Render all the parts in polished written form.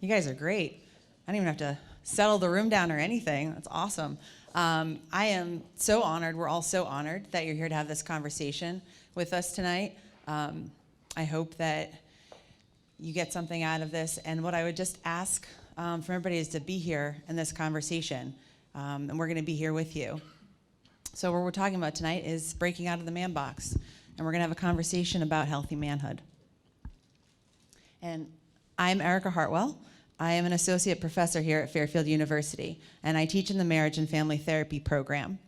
You guys are great. I don't even have to settle the room down or anything. That's awesome. I am so honored. We're all so honored that you're here to have this conversation with us tonight. I hope that you get something out of this. And what I would just ask from everybody is to be here in this conversation. And we're going to be here with you. So what we're talking about tonight is breaking out of the man box. And we're going to have a conversation about healthy manhood. And I'm Erica Hartwell. I am an associate professor here at Fairfield University, and I teach in the marriage and family therapy program.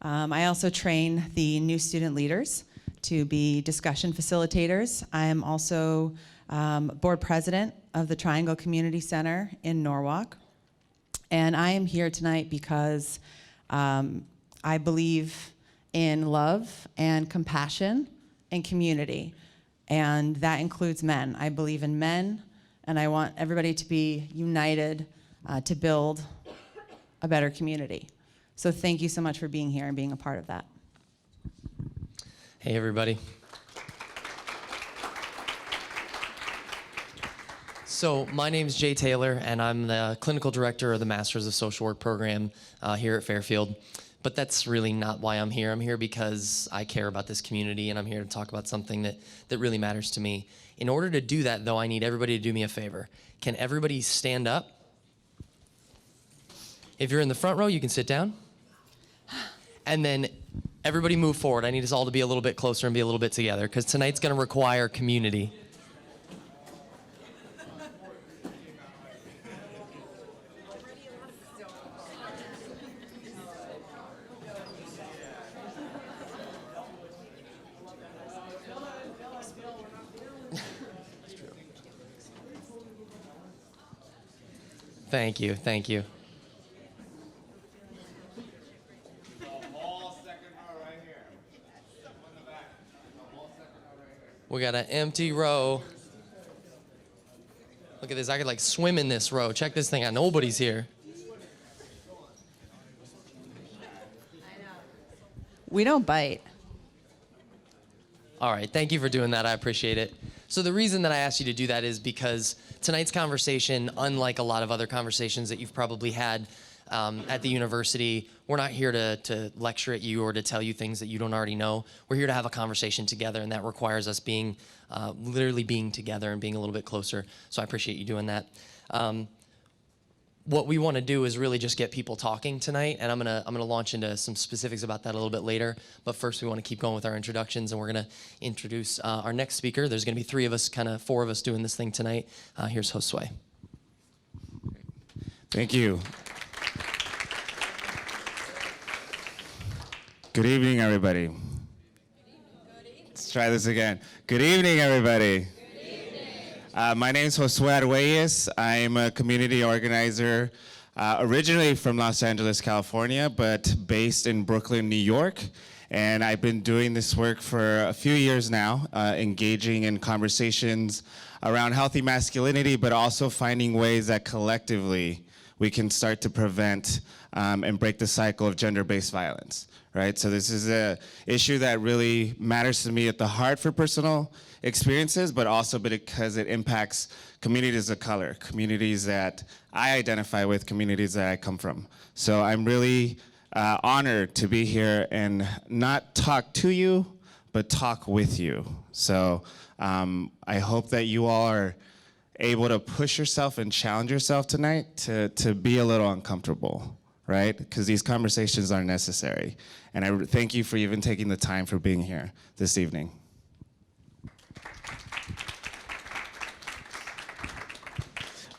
I also train the new student leaders to be discussion facilitators. I am also board president of the Triangle Community Center in Norwalk. And I am here tonight because I believe in love and compassion and community. And that includes men. I believe in men, and I want everybody to be united to build a better community. So thank you so much for being here and being a part of that. Hey, everybody. So my name is Jay Taylor, and I'm the clinical director of the Masters of Social Work program here at Fairfield. But that's really not why I'm here. I'm here because I care about this community, and I'm here to talk about something that really matters to me. In order to do that, though, I need everybody to do me a favor. Can everybody stand up? If you're in the front row, you can sit down. And then everybody move forward. I need us all to be a little bit closer and be a little bit together, because tonight's going to require community. Thank you, thank you. We got an empty row. Look at this, I could like swim in this row. Check this thing out, nobody's here. We don't bite. All right, thank you for doing that, I appreciate it. So the reason that I asked you to do that is because tonight's conversation, unlike a lot of other conversations that you've probably had at the university, we're not here to lecture at you or to tell you things that you don't already know. We're here to have a conversation together, and that requires us being, literally being together and being a little bit closer. So I appreciate you doing that. What we want to do is really just get people talking tonight, and I'm gonna launch into some specifics about that a little bit later. But first, we want to keep going with our introductions, and we're gonna introduce our next speaker. There's gonna be three of us, four of us doing this thing tonight. Here's Josué. Thank you. Good evening, everybody. Let's try this again. Good evening, everybody. My name is Josué Argüelles. I'm a community organizer originally from Los Angeles, California, but based in Brooklyn, New York. And I've been doing this work for a few years now, engaging in conversations around healthy masculinity, but also finding ways that collectively we can start to prevent and break the cycle of gender-based violence. Right? So this is an issue that really matters to me at the heart for personal experiences, but also because it impacts communities of color, communities that I identify with, communities that I come from. So I'm really honored to be here and not talk to you, but talk with you. So I hope that you all are able to push yourself and challenge yourself tonight to be a little uncomfortable. Right? Because these conversations are necessary. And I thank you for even taking the time for being here this evening.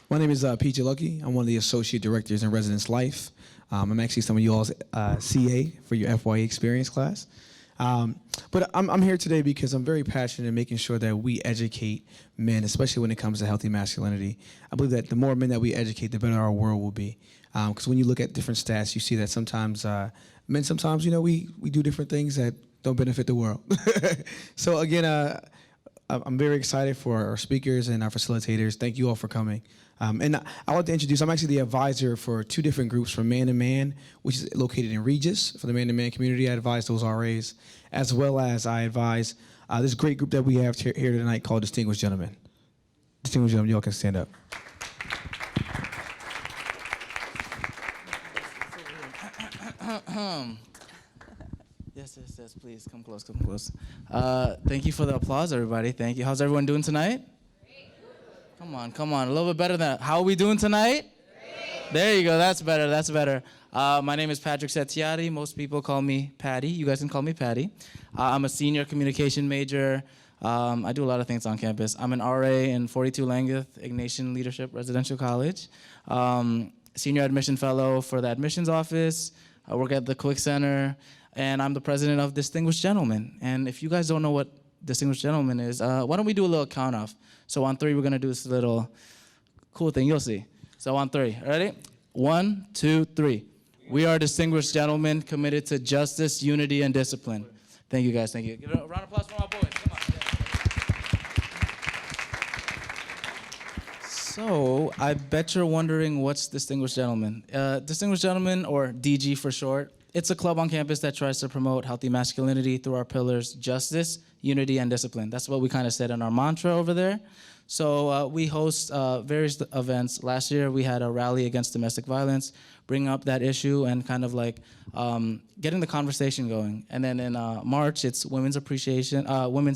My name is PJ Lucky. I'm one of the associate directors in Residence Life. I'm actually some of you all's CA for your FYE experience class. But I'm here today because I'm very passionate in making sure that we educate men, especially when it comes to healthy masculinity. I believe that the more men that we educate, the better our world will be. Because when you look at different stats, you see that sometimes men, sometimes, we do different things that don't benefit the world. So again, I'm very excited for our speakers and our facilitators. Thank you all for coming. And I want to introduce, I'm actually the advisor for two different groups, for Man to Man, which is located in Regis. For the Man to Man community, I advise those RAs, as well as I advise this great group that we have here tonight called Distinguished Gentlemen. Distinguished Gentlemen, y'all can stand up. Yes, please, come close. Thank you for the applause, everybody. Thank you. How's everyone doing tonight? Great. Come on, a little bit better than that. How are we doing tonight? Great. There you go, that's better. My name is Patrick Settiati. Most people call me Patty. You guys can call me Patty. I'm a senior communication major. I do a lot of things on campus. I'm an RA in 42 Langeth Ignatian Leadership Residential College. Senior admission fellow for the admissions office. I work at the Quick Center, and I'm the president of Distinguished Gentlemen. And if you guys don't know what Distinguished Gentlemen is, why don't we do a little count off? So on 3, we're gonna do this little cool thing, you'll see. So on 3, ready? 1, 2, 3. We are distinguished gentlemen committed to justice, unity, and discipline. Thank you guys, thank you. Give a round of applause for my boys, come on. So, I bet you're wondering what's Distinguished Gentlemen. Distinguished Gentlemen, or DG for short, it's a club on campus that tries to promote healthy masculinity through our pillars, justice, unity, and discipline. That's what we kind of said in our mantra over there. So we host various events. Last year, we had a rally against domestic violence, bringing up that issue and kind of like getting the conversation going. And then in March, it's Women's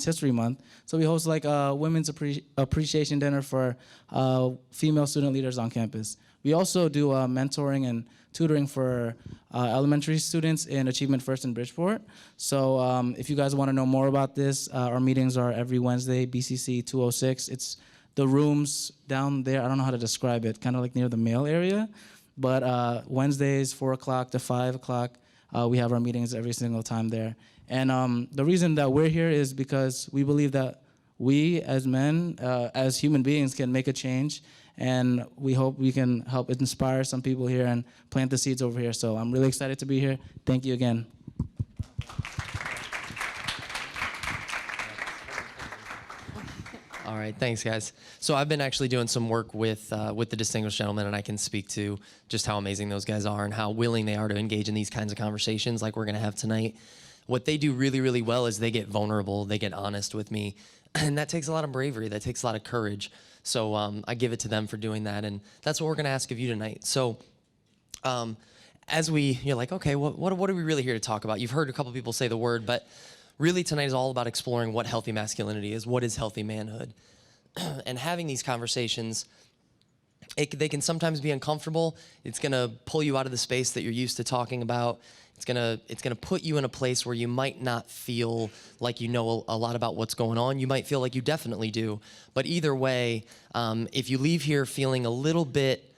History Month. So we host like a Women's Appreciation Dinner for female student leaders on campus. We also do mentoring and tutoring for elementary students in Achievement First in Bridgeport. So if you guys want to know more about this, our meetings are every Wednesday, BCC 206. It's the rooms down there. I don't know how to describe it, kind of like near the mail area. But Wednesdays, 4 o'clock to 5 o'clock, we have our meetings every single time there. And the reason that we're here is because we believe that we as men, as human beings, can make a change. And we hope we can help inspire some people here and plant the seeds over here. So I'm really excited to be here. Thank you again. All right, thanks, guys. So I've been actually doing some work with the Distinguished Gentlemen, and I can speak to just how amazing those guys are and how willing they are to engage in these kinds of conversations like we're going to have tonight. What they do really, really well is they get vulnerable, they get honest with me, and that takes a lot of bravery, that takes a lot of courage. So I give it to them for doing that, and that's what we're going to ask of you tonight. So you're like, okay, what are we really here to talk about? You've heard a couple people say the word, but really tonight is all about exploring what healthy masculinity is, what is healthy manhood. And having these conversations, they can sometimes be uncomfortable. It's going to pull you out of the space that you're used to talking about. It's gonna put you in a place where you might not feel like you know a lot about what's going on. You might feel like you definitely do. But either way, if you leave here feeling a little bit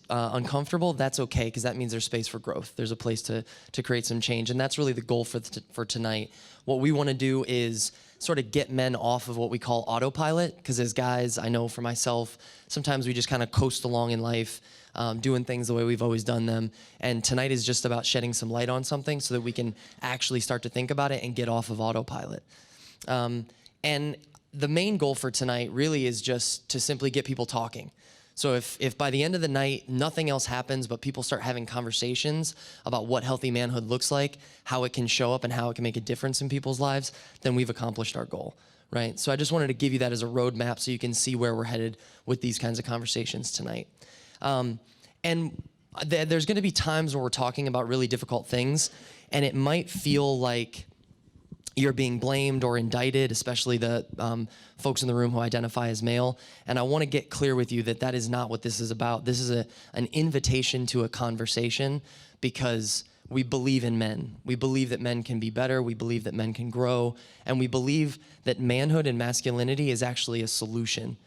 uncomfortable, that's okay, because that means there's space for growth. There's a place to create some change, and that's really the goal for tonight. What we want to do is sort of get men off of what we call autopilot, because as guys, I know for myself, sometimes we just kind of coast along in life, doing things the way we've always done them. And tonight is just about shedding some light on something so that we can actually start to think about it and get off of autopilot. And the main goal for tonight really is just to simply get people talking. So if by the end of the night, nothing else happens, but people start having conversations about what healthy manhood looks like, how it can show up and how it can make a difference in people's lives, then we've accomplished our goal, right? So I just wanted to give you that as a roadmap so you can see where we're headed with these kinds of conversations tonight. And there's gonna be times where we're talking about really difficult things, and it might feel like you're being blamed or indicted, especially the folks in the room who identify as male. And I want to get clear with you that that is not what this is about. This is an invitation to a conversation, because we believe in men. We believe that men can be better. We believe that men can grow. And we believe that manhood and masculinity is actually a solution,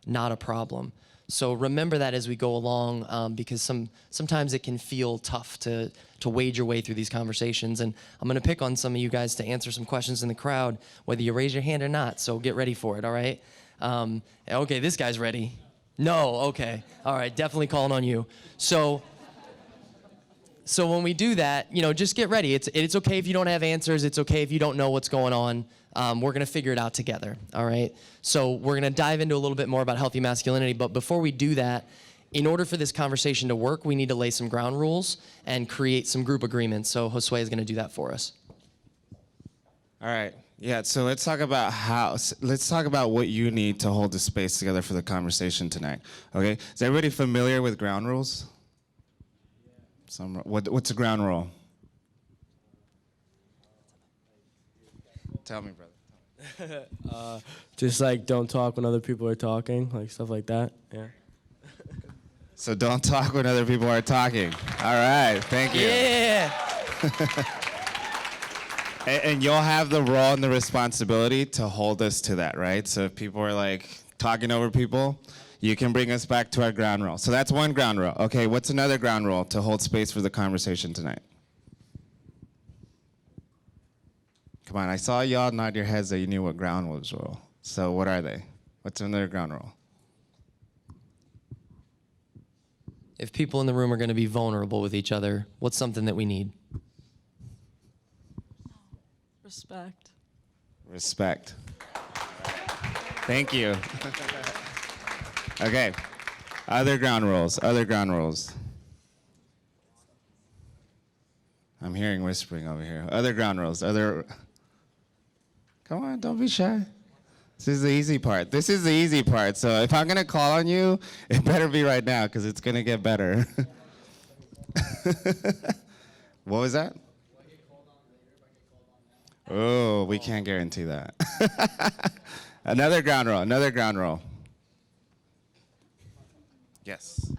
not a problem. So remember that as we go along, because sometimes it can feel tough to wade your way through these conversations. And I'm going to pick on some of you guys to answer some questions in the crowd, whether you raise your hand or not. So get ready for it, all right? Okay, this guy's ready. No, okay. All right, definitely calling on you. So when we do that, just get ready. It's okay if you don't have answers. It's okay if you don't know what's going on. We're going to figure it out together, all right? So we're going to dive into a little bit more about healthy masculinity, but before we do that, in order for this conversation to work, we need to lay some ground rules and create some group agreements. So Josué is going to do that for us. All right. Yeah, so let's talk about what you need to hold the space together for the conversation tonight, okay? Is everybody familiar with ground rules? What's a ground rule? Tell me, brother. Just like don't talk when other people are talking, like stuff like that. Yeah. So don't talk when other people are talking. All right, thank you. Yeah. And you'll have the role and the responsibility to hold us to that, right? So if people are like talking over people, you can bring us back to our ground rule. So that's one ground rule. Okay, what's another ground rule to hold space for the conversation tonight? Come on, I saw y'all nod your heads that you knew what ground was rule. So what are they? What's another ground rule? If people in the room are going to be vulnerable with each other, what's something that we need? Respect. Respect. Thank you. Okay. Other ground rules. Other ground rules. I'm hearing whispering over here. Other ground rules. Other. Come on, don't be shy. This is the easy part. This is the easy part. So if I'm gonna call on you, it better be right now because it's gonna get better. What was that? Oh, we can't guarantee that. Another ground rule. Another ground rule. Yes.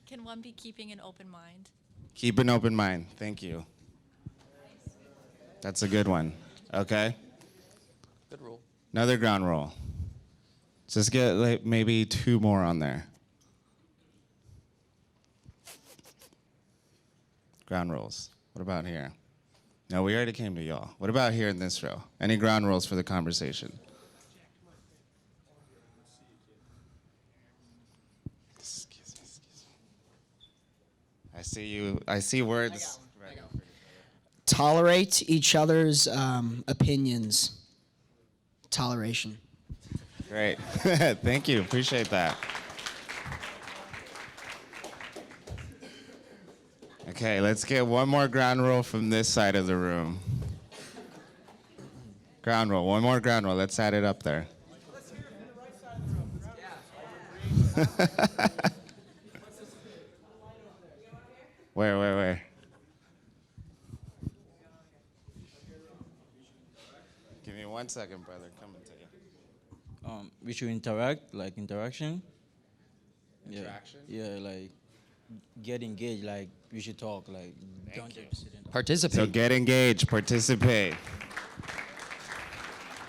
Can one be keeping an open mind? Keep an open mind. Thank you. That's a good one. Okay. Good rule. Another ground rule. Just get like maybe 2 more on there. Ground rules. What about here? No, we already came to y'all. What about here in this row? Any ground rules for the conversation? Excuse me. I see you. I see words. Tolerate each other's opinions. Toleration. Great. Thank you. Appreciate that. Okay, let's get one more ground rule from this side of the room. Ground rule. One more ground rule. Let's add it up there. Where? Give me 1 second, brother. Coming to you. We should interact, like interaction. Interaction? Yeah, like get engaged, like we should talk, like don't just sit in. Participate. So get engaged, participate.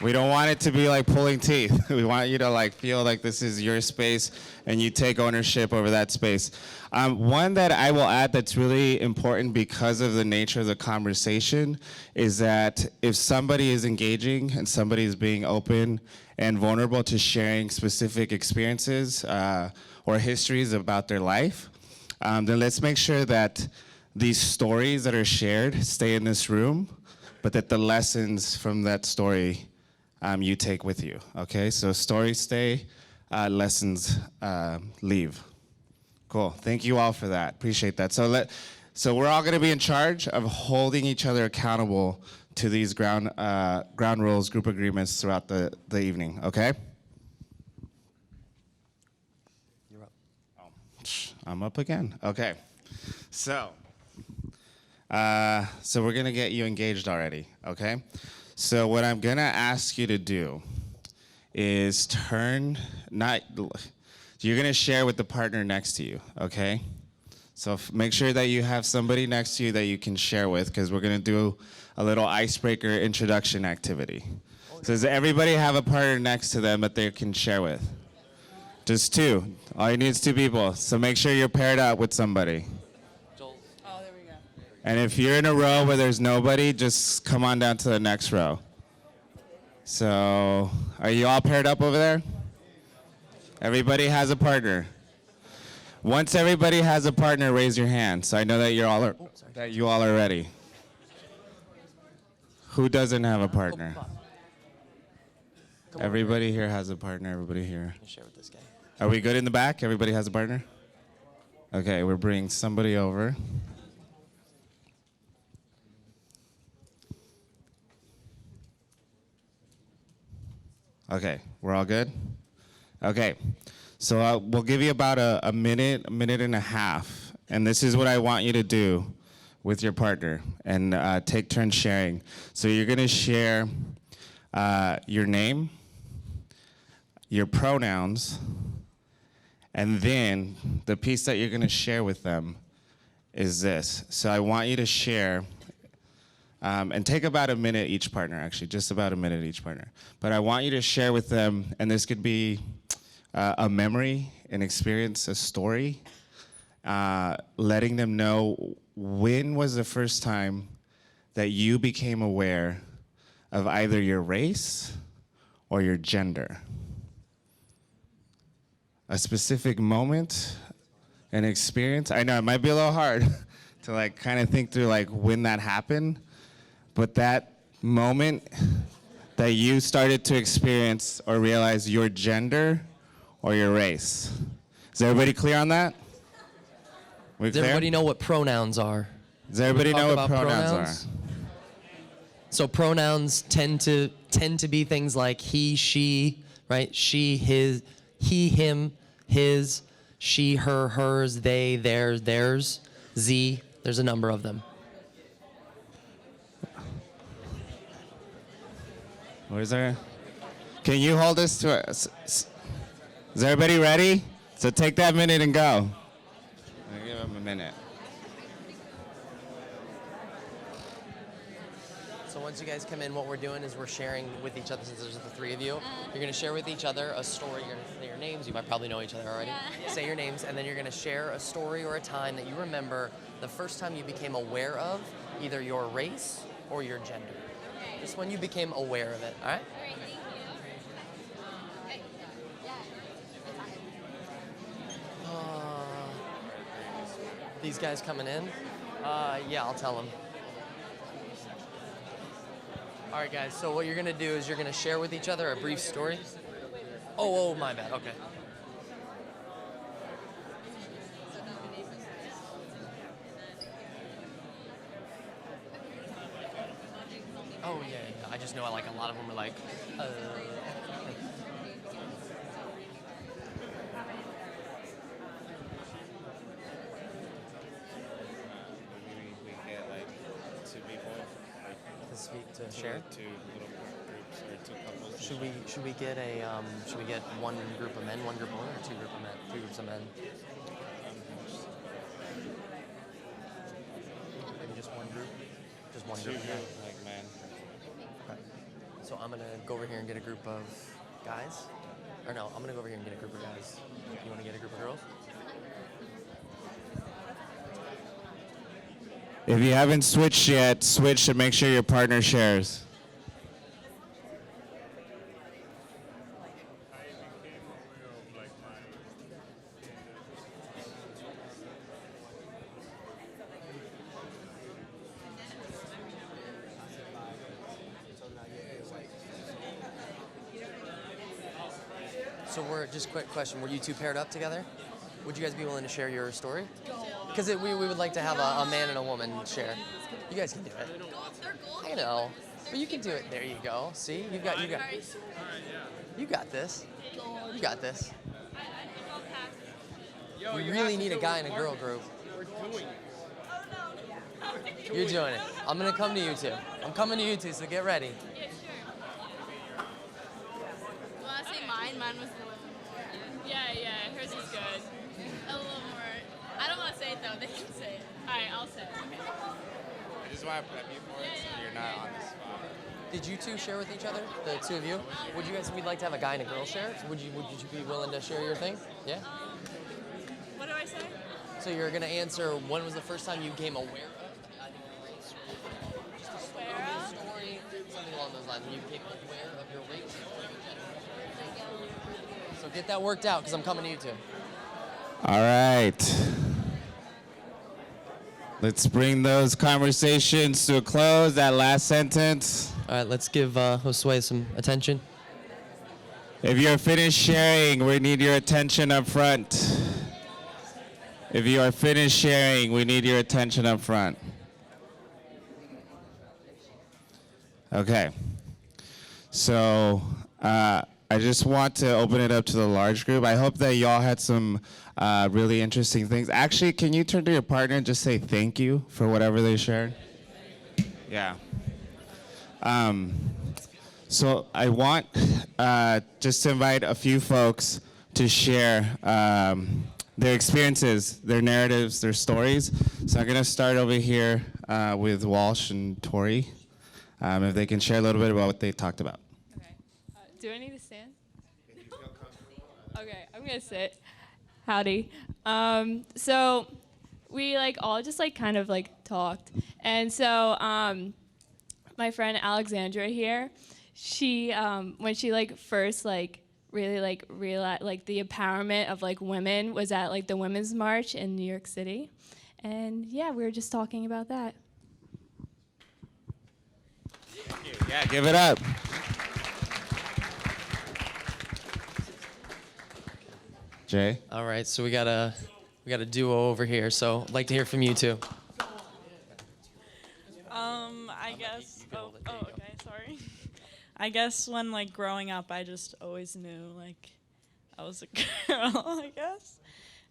We don't want it to be like pulling teeth. We want you to like feel like this is your space and you take ownership over that space. One that I will add that's really important because of the nature of the conversation is that if somebody is engaging and somebody is being open and vulnerable to sharing specific experiences or histories about their life, then let's make sure that these stories that are shared stay in this room, but that the lessons from that story you take with you, okay? So stories stay, lessons leave. Cool, thank you all for that, appreciate that. So we're all gonna be in charge of holding each other accountable to these ground rules, group agreements throughout the evening, okay? You're up. I'm up again, okay. So we're gonna get you engaged already, okay? So what I'm gonna ask you to do is you're gonna share with the partner next to you, okay? So make sure that you have somebody next to you that you can share with, because we're gonna do a little icebreaker introduction activity. So does everybody have a partner next to them that they can share with? Just 2. All you need is 2 people. So make sure you're paired up with somebody. And if you're in a row where there's nobody, just come on down to the next row. So, are you all paired up over there? Everybody has a partner. Once everybody has a partner, raise your hand. So I know that you all are ready. Who doesn't have a partner? Everybody here has a partner. Everybody here. Share with this guy. Are we good in the back? Everybody has a partner? Okay, we're bringing somebody over. Okay, we're all good? Okay, so we'll give you about a minute and a half, and this is what I want you to do with your partner, and take turns sharing. So you're gonna share your name, your pronouns, and then the piece that you're going to share with them is this. So I want you to share, and take about a minute each partner, actually, just about a minute each partner. But I want you to share with them, and this could be a memory, an experience, a story, letting them know when was the first time that you became aware of either your race or your gender. A specific moment, an experience. I know it might be a little hard to like kind of think through like when that happened, but that moment that you started to experience or realize your gender or your race. Is everybody clear on that? We Does clear? everybody know what pronouns are? Does everybody Talk know what about pronouns are? So pronouns tend to be things like he, she, right? She, his, he, him, his, she, her, hers, they, theirs, theirs, z. There's a number of them. Where's our? Can you hold us to? Is everybody ready? So take that minute and go. I'll give them a minute. So once you guys come in, what we're doing is we're sharing with each other, since there's the three of you. You're going to share with each other a story. You're going to say your names. You might probably know each other already. Say your names, and then you're going to share a story or a time that you remember the first time you became aware of either your race or your gender. Just when you became aware of it, all right? These guys coming in? Yeah, I'll tell them. All right, guys, so what you're going to do is you're going to share with each other a brief story. Oh, my bad, okay. Oh, yeah. I just know like a lot of them are like, to share? Two little groups or two couples. Should we get one group of men, one group of women, or two groups of men? Maybe just one group? Just one group of men? Like men. Okay. So I'm gonna go over here and get a group of guys. Or no, I'm gonna go over here and get a group of guys. You wanna get a group of girls? If you haven't switched yet, switch to make sure your partner shares. So just quick question, were you two paired up together? Would you guys be willing to share your story? Because we would like to have a man and a woman share. You guys can do it. I know, but you can do it. There you go. See, you got this. You got this. We really need a guy and a girl group. You're doing it. I'm gonna come to you two. I'm coming to you two, so get ready. Yeah, sure. You want to say mine? Mine was a little more. Yeah, hers is good. A little more. I don't want to say it though. They can say it. All right, I'll say it. Okay. I just want to prep you for it so you're not on the spot. Did you two share with each other, the two of you? We'd like to have a guy and a girl share. Would you be willing to share your thing? Yeah? What do I say? So you're gonna answer, when was the first time you became aware of Aware of? story, something along those lines, when you became aware of your race or your gender. So get that worked out, because I'm coming to you two. All right. Let's bring those conversations to a close. That last sentence. All right, let's give Josué some attention. If you're finished sharing, we need your attention up front. If you are finished sharing, we need your attention up front. Okay. So I just want to open it up to the large group. I hope that y'all had some really interesting things. Actually, can you turn to your partner and just say thank you for whatever they shared? Yeah. So I want just to invite a few folks to share their experiences, their narratives, their stories. So I'm going to start over here with Walsh and Tori, if they can share a little bit about what they talked about. Okay. Do I need to stand? Okay, I'm gonna sit. Howdy. So we all just kind of talked, and so my friend Alexandra here, she when she first really realized the empowerment of women was at the Women's March in New York City, and yeah, we were just talking about that. Yeah, give it up. Jay? All right, so we got a duo over here. So I'd like to hear from you two. I guess. Oh, okay. Sorry. I guess when growing up, I just always knew I was a girl, I guess,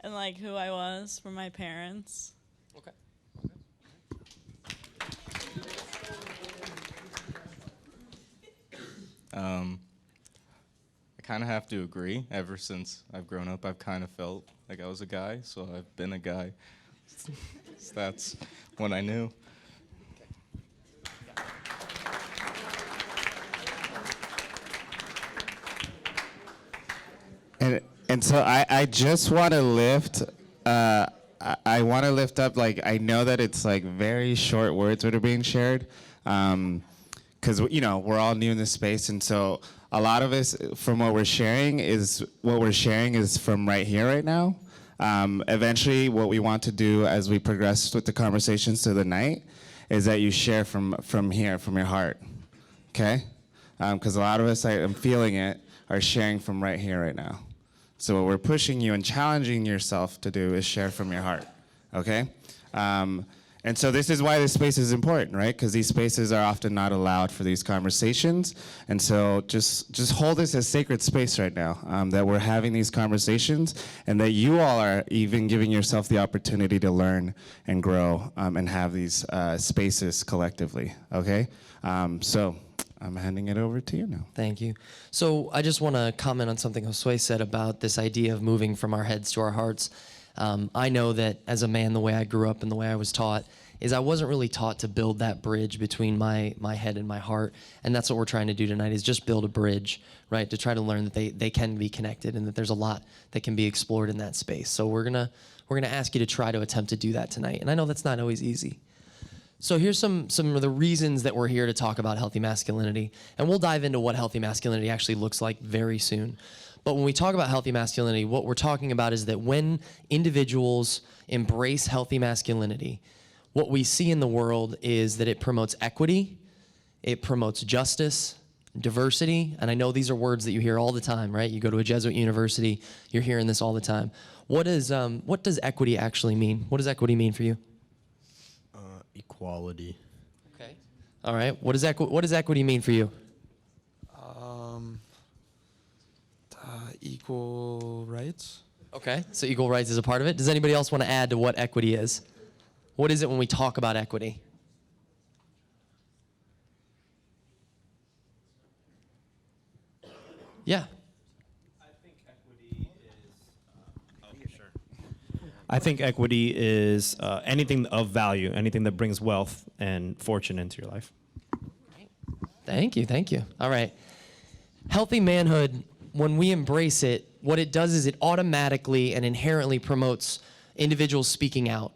and who I was from my parents. Okay. I kind of have to agree. Ever since I've grown up, I've kind of felt like I was a guy, so I've been a guy. So that's when I knew. And so I just want to lift, I want to lift up, I know that it's very short words that are being shared, because, we're all new in this space, and so a lot of us, from what we're sharing is from right here, right now. Eventually, what we want to do as we progress with the conversations through the night is that you share from here, from your heart, okay? Because a lot of us, I'm feeling it, are sharing from right here, right now. So what we're pushing you and challenging yourself to do is share from your heart, okay? And so this is why this space is important, right? Because these spaces are often not allowed for these conversations. And so just hold this as sacred space right now, that we're having these conversations and that you all are even giving yourself the opportunity to learn and grow and have these spaces collectively, okay? So I'm handing it over to you now. Thank you. So I just want to comment on something Josué said about this idea of moving from our heads to our hearts. I know that as a man, the way I grew up and the way I was taught is I wasn't really taught to build that bridge between my head and my heart. And that's what we're trying to do tonight is just build a bridge, right? To try to learn that they can be connected and that there's a lot that can be explored in that space. So we're gonna ask you to try to attempt to do that tonight. And I know that's not always easy. So here's some of the reasons that we're here to talk about healthy masculinity. And we'll dive into what healthy masculinity actually looks like very soon. But when we talk about healthy masculinity, what we're talking about is that when individuals embrace healthy masculinity, what we see in the world is that it promotes equity, it promotes justice, diversity, and I know these are words that you hear all the time, right? You go to a Jesuit university, you're hearing this all the time. What does equity actually mean? What does equity mean for you? Equality. Okay. All right. What does equity mean for you? Equal rights. Okay. So equal rights is a part of it. Does anybody else want to add to what equity is? What is it when we talk about equity? Yeah. I think equity is anything of value, anything that brings wealth and fortune into your life. Thank you. All right. Healthy manhood, when we embrace it, what it does is it automatically and inherently promotes individuals speaking out.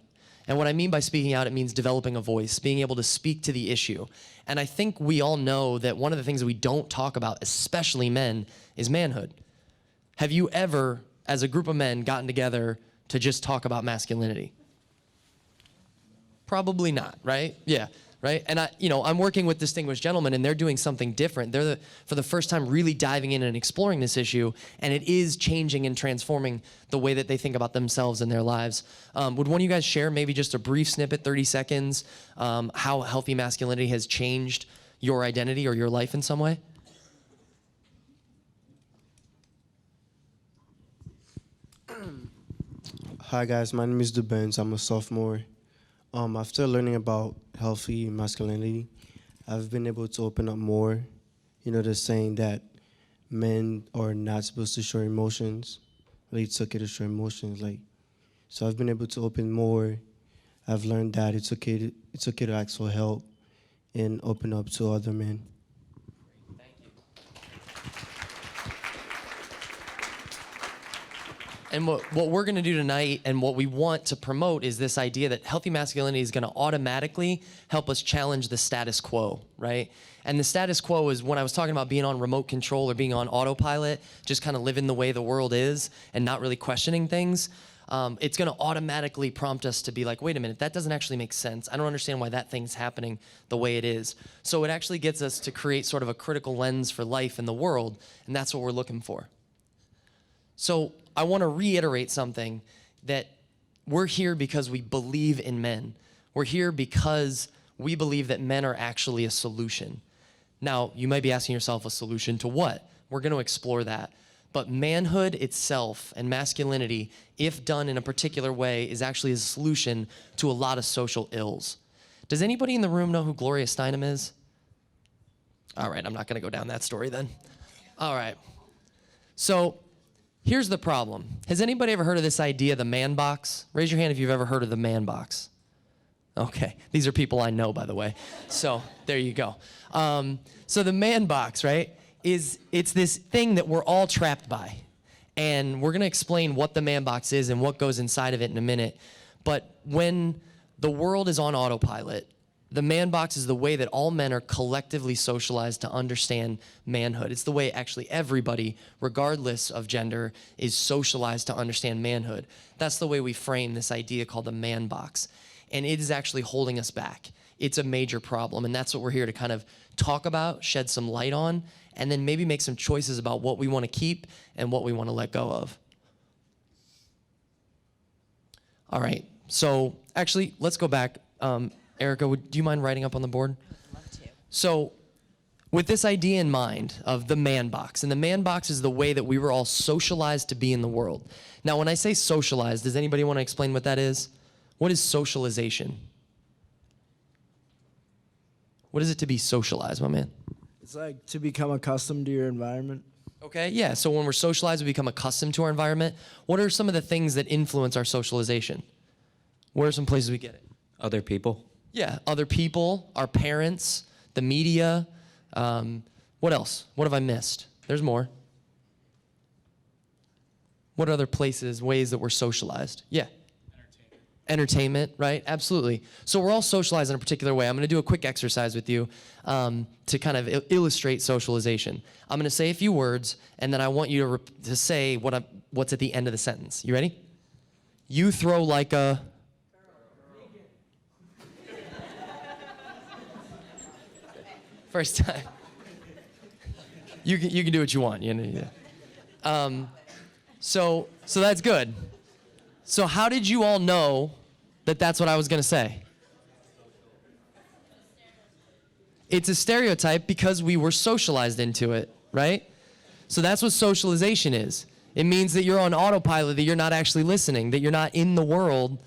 And what I mean by speaking out, it means developing a voice, being able to speak to the issue. And I think we all know that one of the things that we don't talk about, especially men, is manhood. Have you ever, as a group of men, gotten together to just talk about masculinity? Probably not, right? Yeah, right? And I'm working with distinguished gentlemen and they're doing something different. They're for the first time really diving in and exploring this issue, and it is changing and transforming the way that they think about themselves and their lives. Would one of you guys share maybe just a brief snippet, 30 seconds, how healthy masculinity has changed your identity or your life in some way? Hi guys, my name is DeBenz. I'm a sophomore. After learning about healthy masculinity, I've been able to open up more the saying that men are not supposed to show emotions. It's okay to show emotions. So I've been able to open more. I've learned that it's okay to ask for help and open up to other men. And what we're going to do tonight and what we want to promote is this idea that healthy masculinity is going to automatically help us challenge the status quo, right? And the status quo is when I was talking about being on remote control or being on autopilot, just kind of living the way the world is and not really questioning things. It's going to automatically prompt us to be like, wait a minute, that doesn't actually make sense. I don't understand why that thing's happening the way it is. So it actually gets us to create sort of a critical lens for life in the world, and that's what we're looking for. So I want to reiterate something, that we're here because we believe in men. We're here because we believe that men are actually a solution. Now, you might be asking yourself, a solution to what? We're going to explore that. But manhood itself and masculinity, if done in a particular way, is actually a solution to a lot of social ills. Does anybody in the room know who Gloria Steinem is? All right, I'm not going to go down that story then. All right. So here's the problem. Has anybody ever heard of this idea, the Manbox? Raise your hand if you've ever heard of the Manbox. Okay, these are people I know, by the way. So there you go. So the Manbox, right, it's this thing that we're all trapped by. And we're going to explain what the Manbox is and what goes inside of it in a minute. But when the world is on autopilot, the Manbox is the way that all men are collectively socialized to understand manhood. It's the way actually everybody, regardless of gender, is socialized to understand manhood. That's the way we frame this idea called the Manbox. And it is actually holding us back. It's a major problem, and that's what we're here to kind of talk about, shed some light on, and then maybe make some choices about what we want to keep and what we want to let go of. All right, so actually, let's go back. Erica, do you mind writing up on the board? I'd love to. So with this idea in mind of the Manbox, and the Manbox is the way that we were all socialized to be in the world. Now, when I say socialized, does anybody want to explain what that is? What is socialization? What is it to be socialized, my man? It's like to become accustomed to your environment. Okay, yeah, so when we're socialized, we become accustomed to our environment. What are some of the things that influence our socialization? Where are some places we get it? Other people. Yeah, other people, our parents, the media. What else? What have I missed? There's more. What other places, ways that we're socialized? Yeah. Entertainment, right? Absolutely. So we're all socialized in a particular way. I'm going to do a quick exercise with you to kind of illustrate socialization. I'm going to say a few words, and then I want you to say what's at the end of the sentence. You ready? You throw like a... First time. You can do what you want. So that's good. So how did you all know that that's what I was going to say? It's a stereotype because we were socialized into it, right? So that's what socialization is. It means that you're on autopilot, that you're not actually listening, that you're not in the world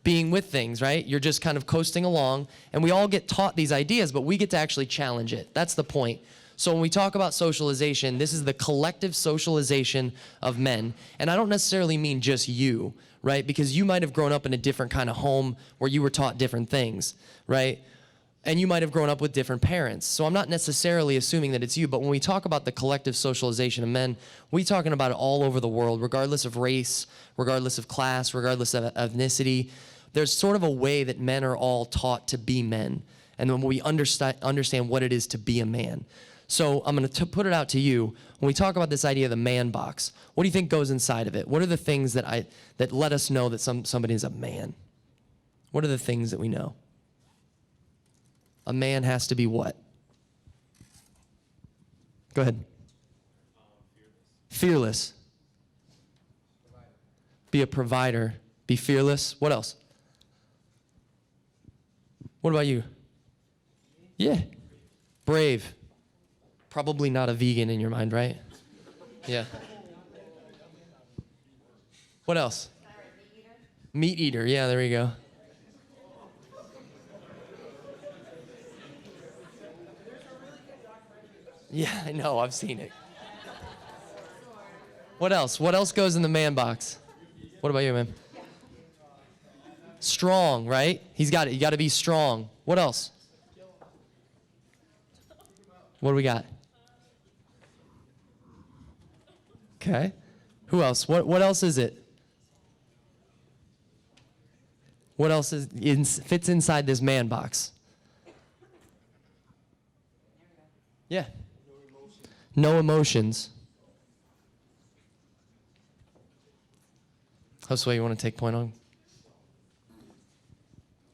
being with things, right? You're just kind of coasting along, and we all get taught these ideas, but we get to actually challenge it. That's the point. So when we talk about socialization, this is the collective socialization of men. And I don't necessarily mean just you, right? Because you might have grown up in a different kind of home where you were taught different things, right? And you might have grown up with different parents. So I'm not necessarily assuming that it's you, but when we talk about the collective socialization of men, we're talking about it all over the world, regardless of race, regardless of class, regardless of ethnicity. There's sort of a way that men are all taught to be men, and when we understand what it is to be a man. So I'm going to put it out to you. When we talk about this idea of the man box, what do you think goes inside of it? What are the things that let us know that somebody is a man? What are the things that we know? A man has to be what? Go ahead. Fearless. Be a provider. Be fearless. What else? What about you? Yeah. Brave. Probably not a vegan in your mind, right? Yeah. What else? Meat eater. Yeah, there we go. Yeah, I know. I've seen it. What else? What else goes in the man box? What about you, man? Strong, right? He's got it. You got to be strong. What else? What do we got? Okay. Who else? What else is it? What else fits inside this man box? Yeah. No emotions. Josué, you want to take point on?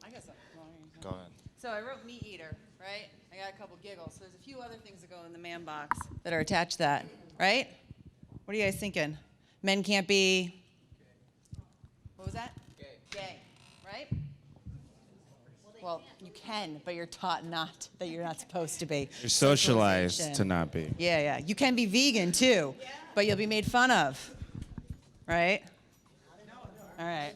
I guess Go ahead. So I wrote meat eater, right? I got a couple giggles. So there's a few other things that go in the man box that are attached to that, right? What are you guys thinking? Men can't be, what was that? Gay, right? Well, you can, but you're taught not, that you're not supposed to be. You're socialized Socialization. to not be. Yeah, yeah. You can be vegan too, but you'll be made fun of, right? All right.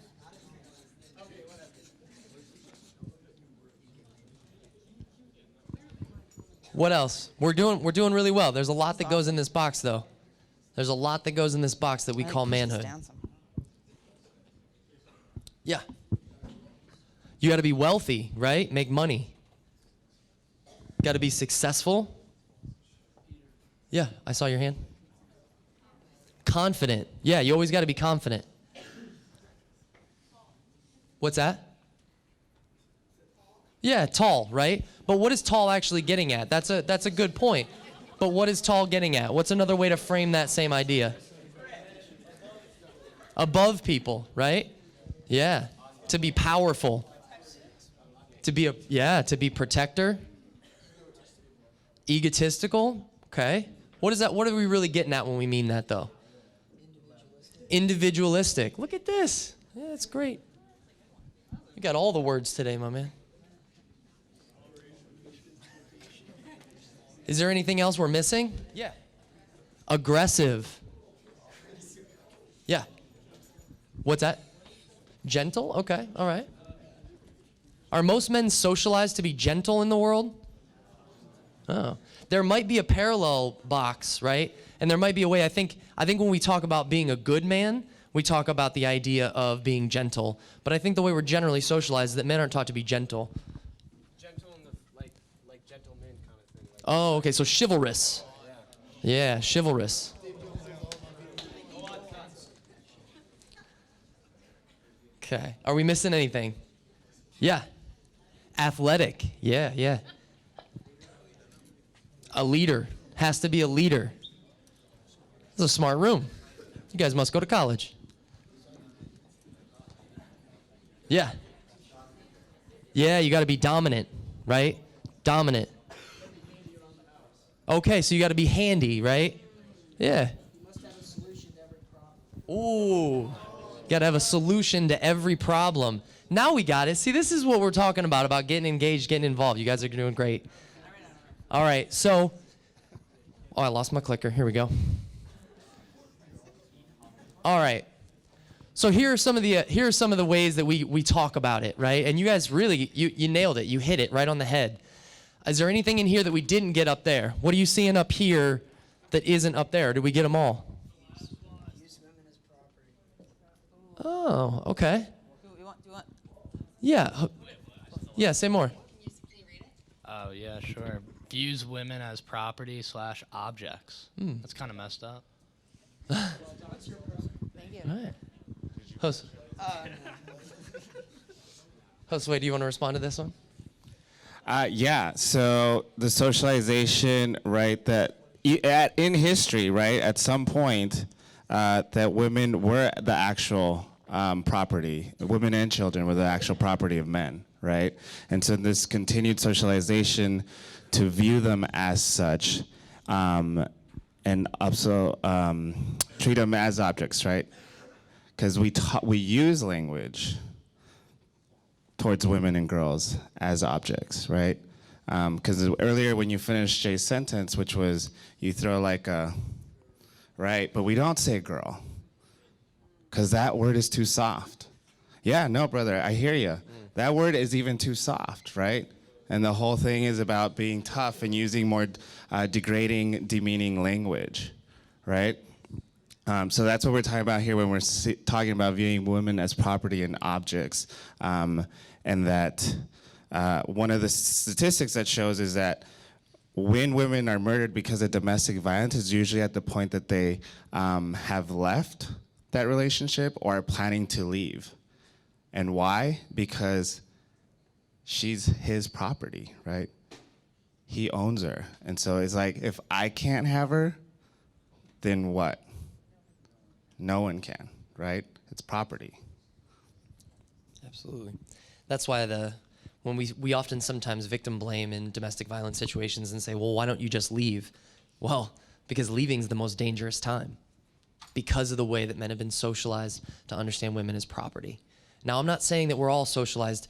What else? We're doing really well. There's a lot that goes in this box, though. There's a lot that goes in this box that we call manhood. Yeah. You got to be wealthy, right? Make money. Got to be successful. Yeah, I saw your hand. Confident. Yeah, you always got to be confident. What's that? Yeah, tall, right? But what is tall actually getting at? That's a good point. But what is tall getting at? What's another way to frame that same idea? Above people, right? Yeah. To be powerful. To be protector. Egotistical. Okay. What is that? What are we really getting at when we mean that, though? Individualistic. Look at this. Yeah, it's great. You got all the words today, my man. Is there anything else we're missing? Yeah. Aggressive. Yeah. What's that? Gentle? Okay, all right. Are most men socialized to be gentle in the world? Oh. There might be a parallel box, right? And there might be a way, I think when we talk about being a good man, we talk about the idea of being gentle. But I think the way we're generally socialized is that men aren't taught to be gentle. Gentle in the like gentleman kind of thing. Oh, okay, so chivalrous. Yeah, chivalrous. Okay, are we missing anything? Yeah. Athletic. Yeah, yeah. A leader. Has to be a leader. This is a smart room. You guys must go to college. Yeah. Yeah, you got to be dominant, right? Dominant. Okay, so you got to be handy, right? Yeah. Ooh. Got to have a solution to every problem. Now we got it. See, this is what we're talking about getting engaged, getting involved. You guys are doing great. All right, so, I lost my clicker. Here we go. All right. So here are some of the ways that we talk about it, right? And you guys really, you nailed it. You hit it right on the head. Is there anything in here that we didn't get up there? What are you seeing up here that isn't up there? Did we get them all? Oh, okay. Yeah. Yeah, say more. Oh, yeah, sure. Views women as property / objects. That's kind of messed up. Thank you. All right. Josué, do you want to respond to this one? Yeah, so the socialization, right, that in history, right, at some point, that women were the actual property, women and children were the actual property of men, right? And so this continued socialization to view them as such, and also treat them as objects, right? Because we use language towards women and girls as objects, right? Because earlier when you finished Jay's sentence, which was you throw like a, right? But we don't say girl, because that word is too soft. Yeah, no, brother, I hear you. That word is even too soft, right? And the whole thing is about being tough and using more degrading, demeaning language, right? So that's what we're talking about here when we're talking about viewing women as property and objects. And that one of the statistics that shows is that when women are murdered because of domestic violence, it's usually at the point that they have left that relationship or are planning to leave. And why? Because she's his property, right? He owns her. And so it's like, if I can't have her, then what? No one can, right? It's property. Absolutely. That's why when we often sometimes victim blame in domestic violence situations and say, well, why don't you just leave? Well, because leaving is the most dangerous time because of the way that men have been socialized to understand women as property. Now, I'm not saying that we're all socialized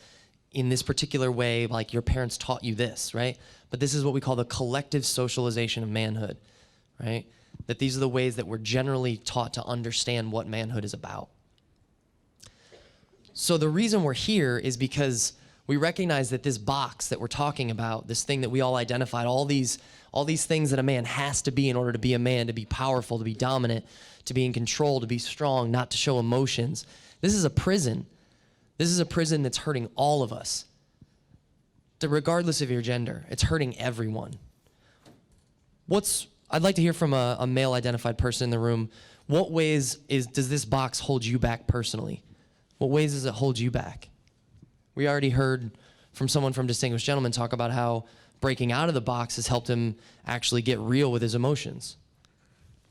in this particular way, like your parents taught you this, right? But this is what we call the collective socialization of manhood, right? That these are the ways that we're generally taught to understand what manhood is about. So the reason we're here is because we recognize that this box that we're talking about, this thing that we all identified, all these things that a man has to be in order to be a man, to be powerful, to be dominant, to be in control, to be strong, not to show emotions. This is a prison. This is a prison that's hurting all of us. Regardless of your gender, it's hurting everyone. I'd like to hear from a male-identified person in the room. What ways does this box hold you back personally? What ways does it hold you back? We already heard from someone from Distinguished Gentlemen talk about how breaking out of the box has helped him actually get real with his emotions.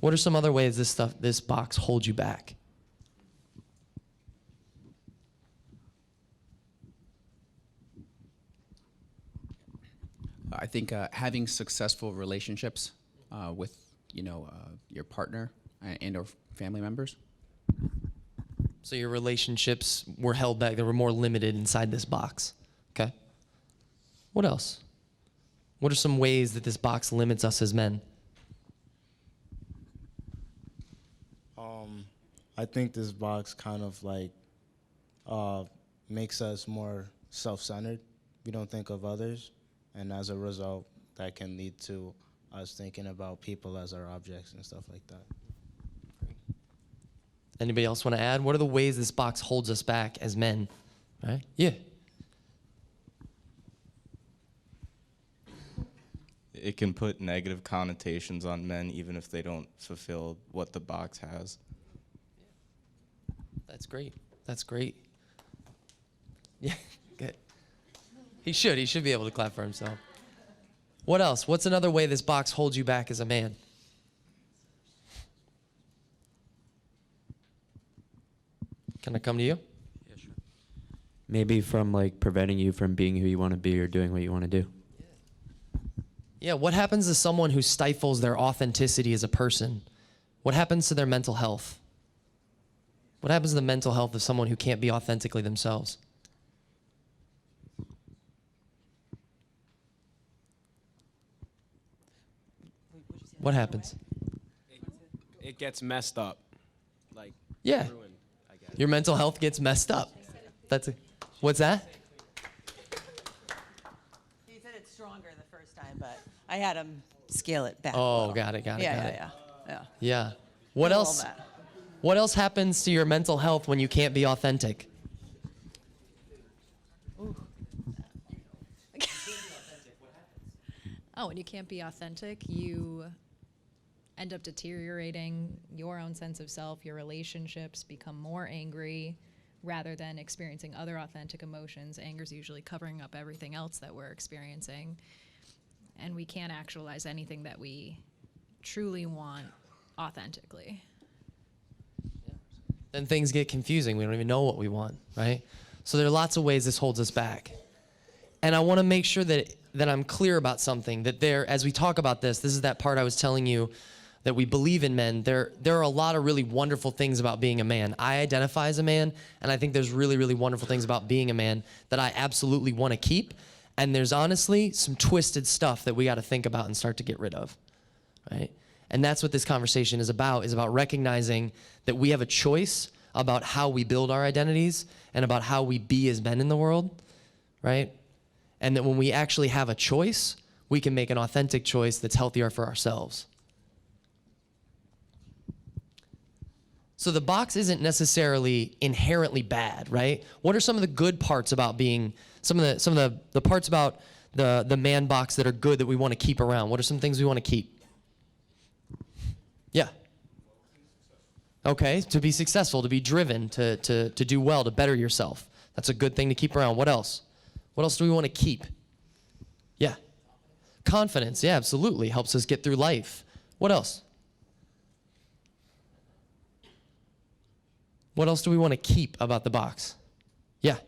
What are some other ways this box holds you back? I think having successful relationships with your partner and or family members. So your relationships were held back; they were more limited inside this box. Okay. What else? What are some ways that this box limits us as men? I think this box kind of like makes us more self-centered. We don't think of others, and as a result, that can lead to us thinking about people as our objects and stuff like that. Anybody else want to add? What are the ways this box holds us back as men? Right? Yeah. It can put negative connotations on men even if they don't fulfill what the box has. That's great. That's great. Yeah, good. He should be able to clap for himself. What else? What's another way this box holds you back as a man? Can I come to you? Yeah, sure. Maybe from like preventing you from being who you want to be or doing what you want to do. Yeah, what happens to someone who stifles their authenticity as a person? What happens to their mental health? What happens to the mental health of someone who can't be authentically themselves? What happens? It gets messed up. Like, Yeah. ruined, I guess. Your mental health gets messed up. What's that? He said it's stronger the first time, but I had him scale it back. a Oh, little. got it. Yeah. Yeah. What All else? that. What else happens to your mental health when you can't be authentic? Oh, when you can't be authentic, you end up deteriorating your own sense of self. Your relationships become more angry rather than experiencing other authentic emotions. Anger is usually covering up everything else that we're experiencing. And we can't actualize anything that we truly want authentically. Then things get confusing. We don't even know what we want, right? So there are lots of ways this holds us back. And I want to make sure that I'm clear about something, that as we talk about this is that part I was telling you that we believe in men. There are a lot of really wonderful things about being a man. I identify as a man, and I think there's really, really wonderful things about being a man that I absolutely want to keep. And there's honestly some twisted stuff that we got to think about and start to get rid of, right? And that's what this conversation is about recognizing that we have a choice about how we build our identities and about how we be as men in the world, right? and that when we actually have a choice, we can make an authentic choice that's healthier for ourselves. So the box isn't necessarily inherently bad, right? What are some of the good parts about being, some of the parts about the man box that are good that we want to keep around? What are some things we want to keep? Yeah. Okay, to be successful, to be driven, to do well, to better yourself. That's a good thing to keep around. What else? What else do we want to keep? Yeah. Confidence, yeah, absolutely. Helps us get through life. What else? What else do we want to keep about the box? Yeah.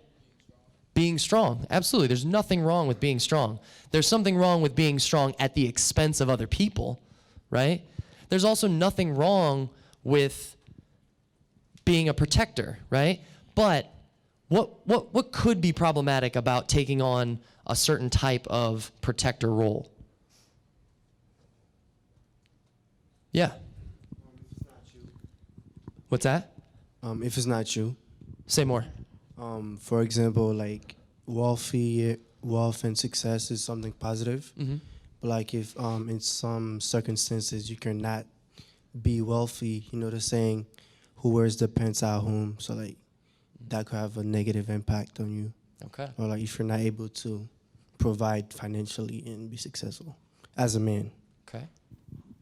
Being strong, absolutely. There's nothing wrong with being strong. There's something wrong with being strong at the expense of other people, right? There's also nothing wrong with being a protector, right? But what could be problematic about taking on a certain type of protector role? Yeah. What's that? If it's not you. Say more. For example, like wealth and success is something positive. But like if in some circumstances you cannot be wealthy, you know the saying, who wears the pants out home? So like that could have a negative impact on you. Okay. Or like if you're not able to provide financially and be successful as a man. Okay.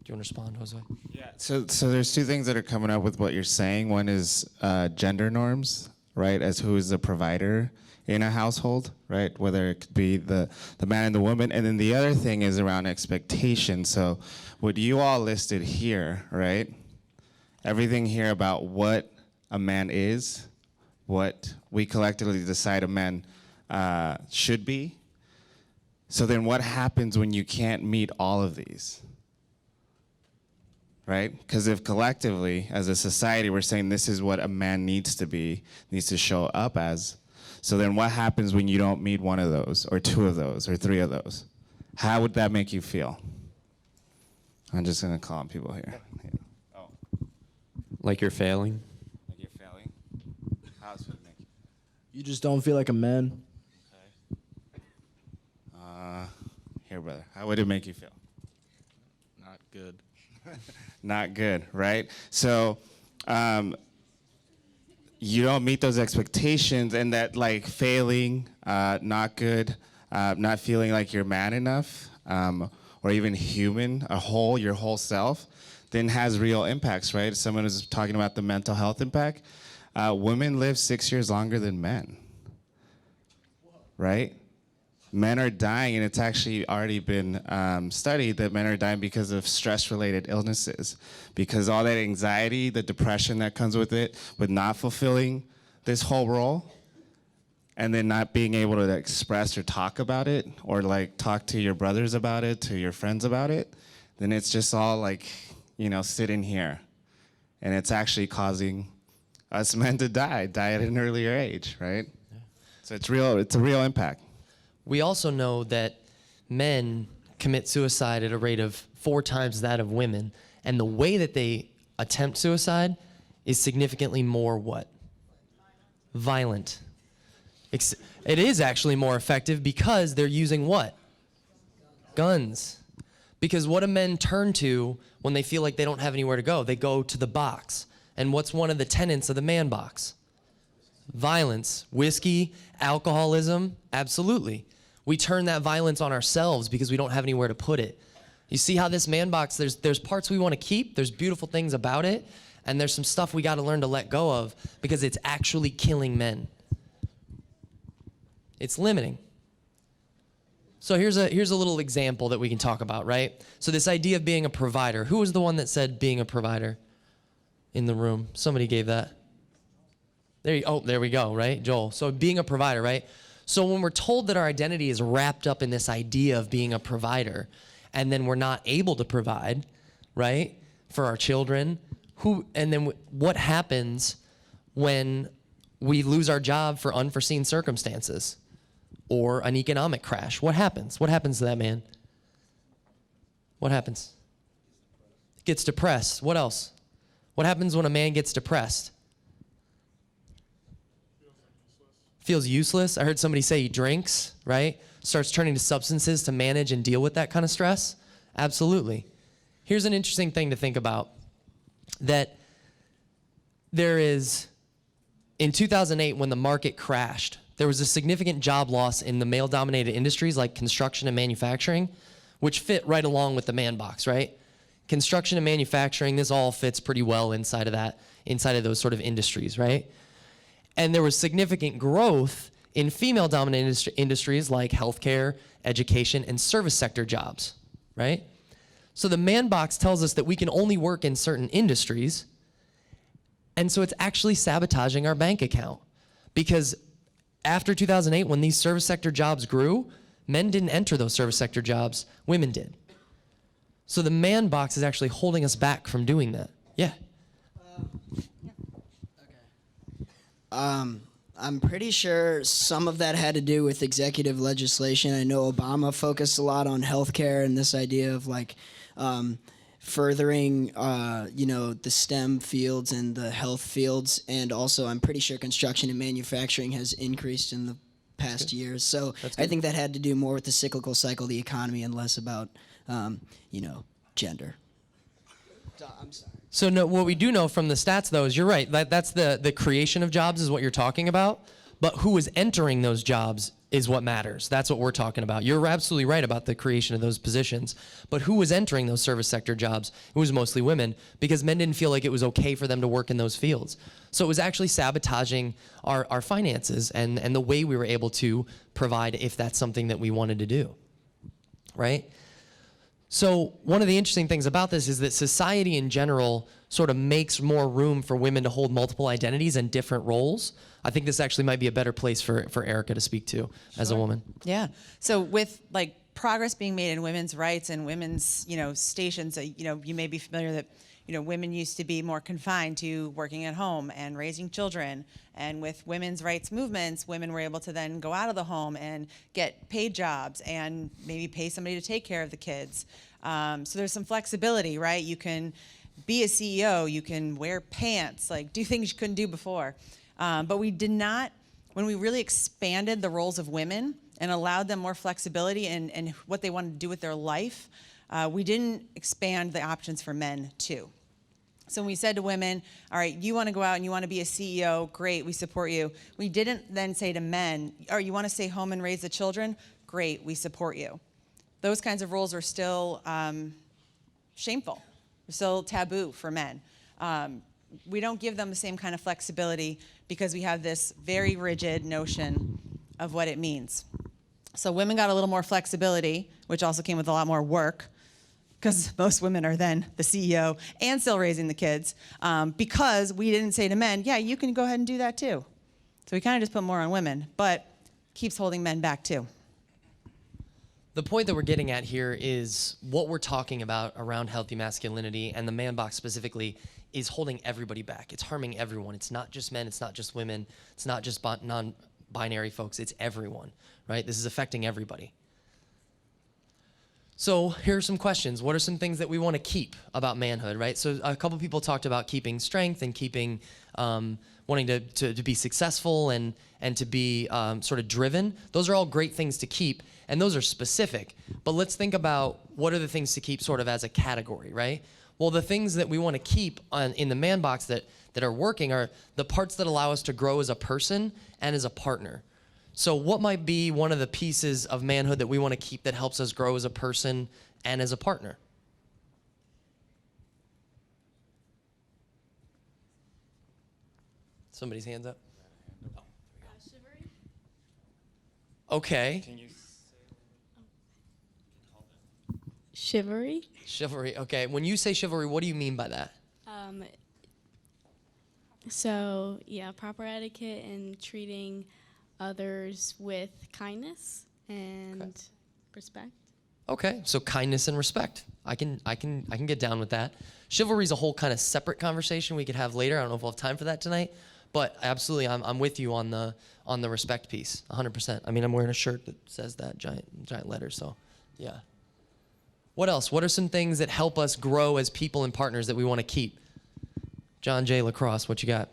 Do you want to respond, Josué? Yeah. So there's two things that are coming up with what you're saying. One is gender norms, right? As who is the provider in a household, right? Whether it could be the man and the woman. And then the other thing is around expectation. So what you all listed here, right? Everything here about what a man is, what we collectively decide a man should be. So then what happens when you can't meet all of these? Right? Because if collectively, as a society, we're saying this is what a man needs to be, needs to show up as, so then what happens when you don't meet one of those, or two of those, or three of those? How would that make you feel? I'm just going to call on people here. Yeah. Oh. Like you're failing? Like you're failing? How else would it make you? You just don't feel like a man. Here, brother. How would it make you feel? Not good. Not good, right? So you don't meet those expectations, and that like failing, not good, not feeling like you're man enough, or even human, your whole self, then has real impacts, right? Someone was talking about the mental health impact. Women live 6 years longer than men, right? Men are dying, and it's actually already been studied that men are dying because of stress-related illnesses, because all that anxiety, the depression that comes with it, with not fulfilling this whole role, and then not being able to express or talk about it, or like talk to your brothers about it, to your friends about it, then it's just all like, sitting here. And it's actually causing us men to die at an earlier age, right? Yeah. So it's a real impact. We also know that men commit suicide at a rate of 4 times that of women, and the way that they attempt suicide is significantly more what? Violent. It is actually more effective because they're using what? Guns. Because what do men turn to when they feel like they don't have anywhere to go? They go to the box. And what's one of the tenets of the man box? Violence. Whiskey, alcoholism, absolutely. We turn that violence on ourselves because we don't have anywhere to put it. You see how this man box, there's parts we want to keep, there's beautiful things about it, and there's some stuff we got to learn to let go of because it's actually killing men. It's limiting. So here's a little example that we can talk about, right? So this idea of being a provider. Who was the one that said being a provider in the room? Somebody gave that. There we go, right? Joel. So being a provider, right? So when we're told that our identity is wrapped up in this idea of being a provider, and then we're not able to provide, right, for our children, what happens when we lose our job for unforeseen circumstances or an economic crash? What happens? What happens to that man? What happens? Gets depressed. What else? What happens when a man gets depressed? Feels useless. I heard somebody say he drinks, right? starts turning to substances to manage and deal with that kind of stress? Absolutely. Here's an interesting thing to think about, that there is, in 2008, when the market crashed, there was a significant job loss in the male-dominated industries like construction and manufacturing, which fit right along with the Manbox, right? Construction and manufacturing, this all fits pretty well inside of those sort of industries, right? And there was significant growth in female-dominated industries like healthcare, education, and service sector jobs, right? So the Manbox tells us that we can only work in certain industries, and so it's actually sabotaging our bank account. Because after 2008, when these service sector jobs grew, men didn't enter those service sector jobs, women did. So the Manbox is actually holding us back from doing that. Yeah. I'm pretty sure some of that had to do with executive legislation. I know Obama focused a lot on healthcare and this idea of like furthering, the STEM fields and the health fields. And also, I'm pretty sure construction and manufacturing has increased in the past years. So I think that had to do more with the cyclical cycle of the economy and less about, gender. I'm sorry. So no, what we do know from the stats, though, is you're right. That's the creation of jobs is what you're talking about. But who is entering those jobs is what matters. That's what we're talking about. You're absolutely right about the creation of those positions. But who was entering those service sector jobs? It was mostly women, because men didn't feel like it was okay for them to work in those fields. So it was actually sabotaging our finances and the way we were able to provide if that's something that we wanted to do, right? So one of the interesting things about this is that society in general sort of makes more room for women to hold multiple identities and different roles. I think this actually might be a better place for Erica to speak to as a woman. Yeah. So with like progress being made in women's rights and women's, stations, you may be familiar that, women used to be more confined to working at home and raising children. And with women's rights movements, women were able to then go out of the home and get paid jobs and maybe pay somebody to take care of the kids. So there's some flexibility, right? You can be a CEO, you can wear pants, like do things you couldn't do before. But we did not, when we really expanded the roles of women and allowed them more flexibility in what they wanted to do with their life, we didn't expand the options for men too. So when we said to women, all right, you want to go out and you want to be a CEO, great, we support you. We didn't then say to men, oh, you want to stay home and raise the children? Great, we support you. Those kinds of roles are still shameful, still taboo for men. We don't give them the same kind of flexibility because we have this very rigid notion of what it means. So women got a little more flexibility, which also came with a lot more work, because most women are then the CEO and still raising the kids, because we didn't say to men, yeah, you can go ahead and do that too. So we kind of just put more on women, but keeps holding men back too. The point that we're getting at here is what we're talking about around healthy masculinity, and the Manbox specifically is holding everybody back. It's harming everyone. It's not just men, it's not just women, it's not just non-binary folks, it's everyone, right? This is affecting everybody. So here are some questions. What are some things that we want to keep about manhood, right? So a couple people talked about keeping strength and keeping, wanting to be successful and to be sort of driven. Those are all great things to keep, and those are specific. But let's think about what are the things to keep sort of as a category, right? Well, the things that we want to keep in the Manbox that are working are the parts that allow us to grow as a person and as a partner. So what might be one of the pieces of manhood that we want to keep that helps us grow as a person and as a partner? Somebody's hands up. Chivalry. Okay. Chivalry. Chivalry. Okay. When you say chivalry, what do you mean by that? So yeah, proper etiquette and treating others with kindness and respect. Okay, so kindness and respect. I can get down with that. Chivalry is a whole kind of separate conversation we could have later. I don't know if we'll have time for that tonight, but absolutely, I'm with you on the respect piece, 100%. I mean, I'm wearing a shirt that says that giant letters, so yeah. What else? What are some things that help us grow as people and partners that we want to keep? John J. Lacrosse, what you got?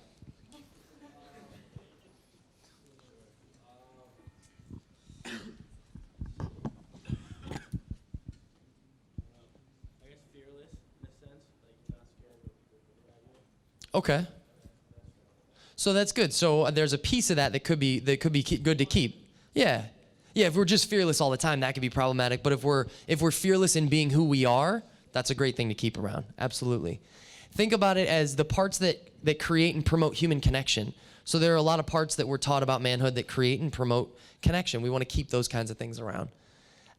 Okay. So that's good. So there's a piece of that could be good to keep. Yeah. Yeah, if we're just fearless all the time, that could be problematic. But if we're fearless in being who we are, that's a great thing to keep around. Absolutely. Think about it as the parts that create and promote human connection. So there are a lot of parts that we're taught about manhood that create and promote connection. We want to keep those kinds of things around.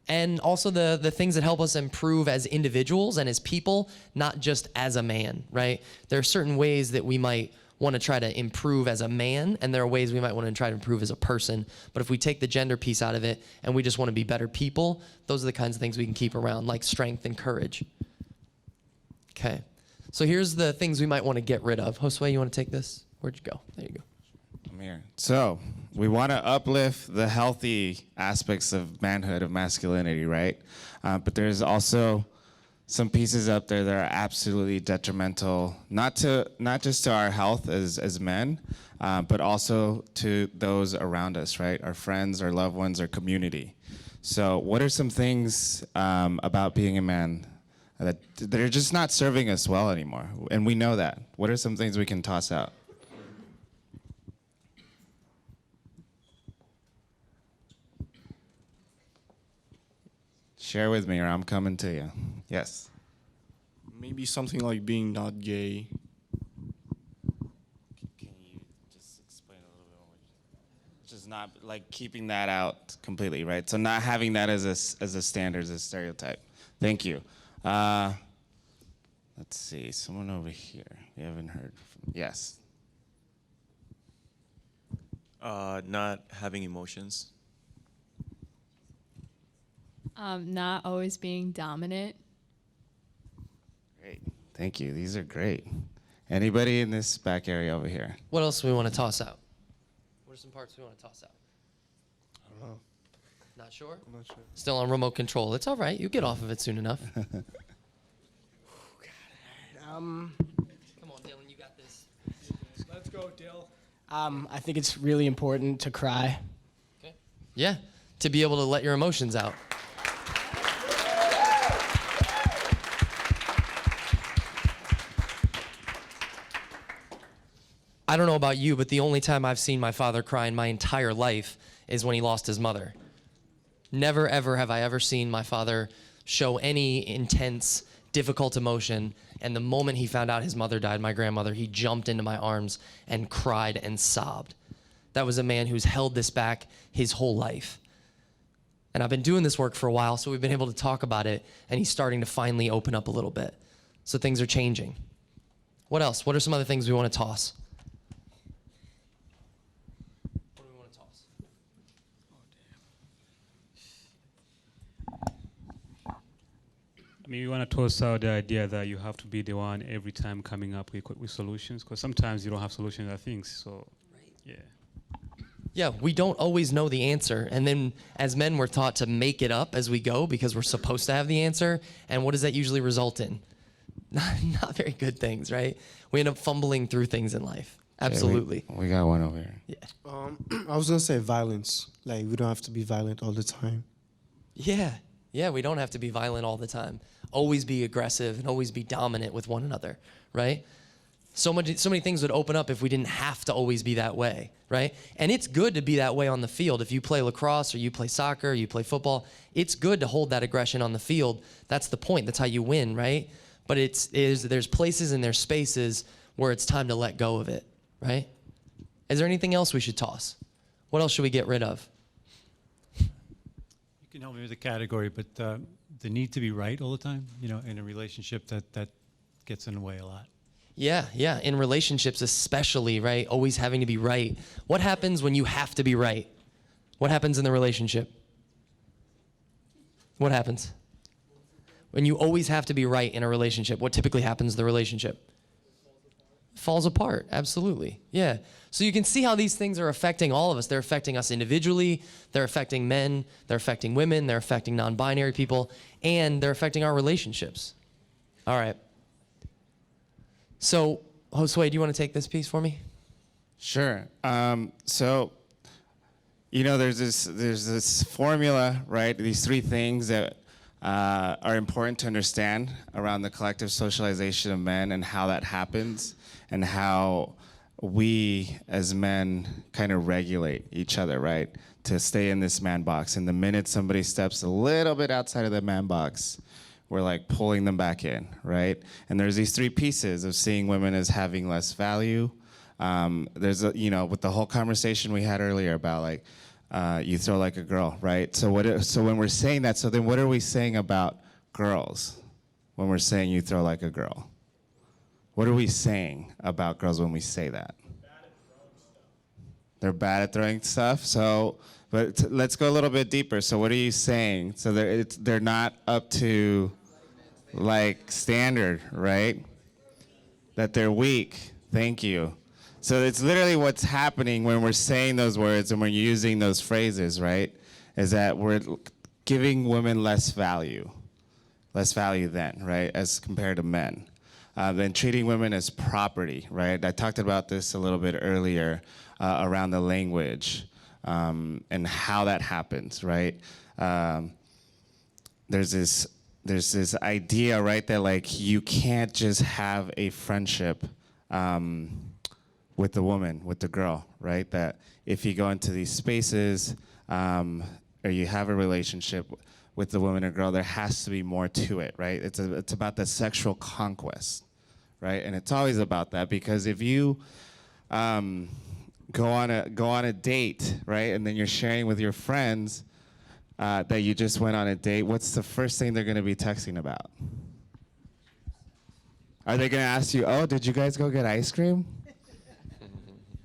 And also the things that help us improve as individuals and as people, not just as a man, right? There are certain ways that we might want to try to improve as a man, and there are ways we might want to try to improve as a person. But if we take the gender piece out of it and we just want to be better people, those are the kinds of things we can keep around, like strength and courage. Okay. So here's the things we might want to get rid of. Josué, you want to take this? Where'd you go? There you go. I'm here. So we want to uplift the healthy aspects of manhood, of masculinity, right? But there's also some pieces up there that are absolutely detrimental, not just to our health as men, but also to those around us, right? Our friends, our loved ones, our community. So what are some things about being a man that are just not serving us well anymore? And we know that. What are some things we can toss out? Share with me or I'm coming to you. Yes. Maybe something like being not gay. Can you just explain a little bit more? Just not like keeping that out completely, right? So not having that as a standard, as a stereotype. Thank you. Let's see, someone over here. We haven't heard from. Yes. Not having emotions. Not always being dominant. Great. Thank you. These are great. Anybody in this back area over here? What else do we want to toss out? What are some parts we want to toss out? I don't know. Not sure? I'm not sure. Still on remote control. It's all right. You get off of it soon enough. Come on, Dylan. You got this. Let's go, Dill. I think it's really important to cry. Okay. Yeah. To be able to let your emotions out. I don't know about you, but the only time I've seen my father cry in my entire life is when he lost his mother. Never, ever have I ever seen my father show any intense, difficult emotion. And the moment he found out his mother died, my grandmother, he jumped into my arms and cried and sobbed. That was a man who's held this back his whole life. And I've been doing this work for a while, so we've been able to talk about it, and he's starting to finally open up a little bit. So things are changing. What else? What are some other things we want to toss? I mean, you want to toss out the idea that you have to be the one every time coming up with solutions, because sometimes you don't have solutions to things. So, yeah. Yeah, we don't always know the answer. And then as men, we're taught to make it up as we go because we're supposed to have the answer. And what does that usually result in? Not very good things, right? We end up fumbling through things in life. Absolutely. We got one over here. Yeah. I was going to say violence. Like, we don't have to be violent all the time. Yeah. Yeah, we don't have to be violent all the time. Always be aggressive and always be dominant with one another, right? So many things would open up if we didn't have to always be that way, right? And it's good to be that way on the field. If you play lacrosse or you play soccer, or you play football, it's good to hold that aggression on the field. That's the point. That's how you win, right? But there's places and there's spaces where it's time to let go of it, right? Is there anything else we should toss? What else should we get rid of? You can help me with the category, but the need to be right all the time, you know, in a relationship that gets in the way a lot. Yeah. In relationships especially, right? Always having to be right. What happens when you have to be right? What happens in the relationship? What happens? When you always have to be right in a relationship, what typically happens to the relationship? Falls apart, absolutely. Yeah. So you can see how these things are affecting all of us. They're affecting us individually, they're affecting men, they're affecting women, they're affecting non-binary people, and they're affecting our relationships. All right. So, Josué, do you want to take this piece for me? Sure. So, you know, there's this formula, right? These three things that are important to understand around the collective socialization of men and how that happens and how we as men kind of regulate each other, right? To stay in this man box. And the minute somebody steps a little bit outside of the man box, we're like pulling them back in, right? And there's these three pieces of seeing women as having less value. There's a, you know, with the whole conversation we had earlier about like, you throw like a girl, right? So when we're saying that, so then what are we saying about girls when we're saying you throw like a girl? What are we saying about girls when we say that? They're bad at throwing stuff. So, but let's go a little bit deeper. So what are you saying? So they're not up to like standard, right? That they're weak. Thank you. So it's literally what's happening when we're saying those words and we're using those phrases, right? Is that we're giving women less value then, right? As compared to men. Then treating women as property, right? I talked about this a little bit earlier around the language and how that happens, right? There's this idea, right, that like you can't just have a friendship with the woman, with the girl, right? That if you go into these spaces or you have a relationship with the woman or girl, there has to be more to it, right? It's about the sexual conquest, right? And it's always about that, because if you go on a date, right, and then you're sharing with your friends that you just went on a date, what's the first thing they're going to be texting about? Are they going to ask you, oh, did you guys go get ice cream?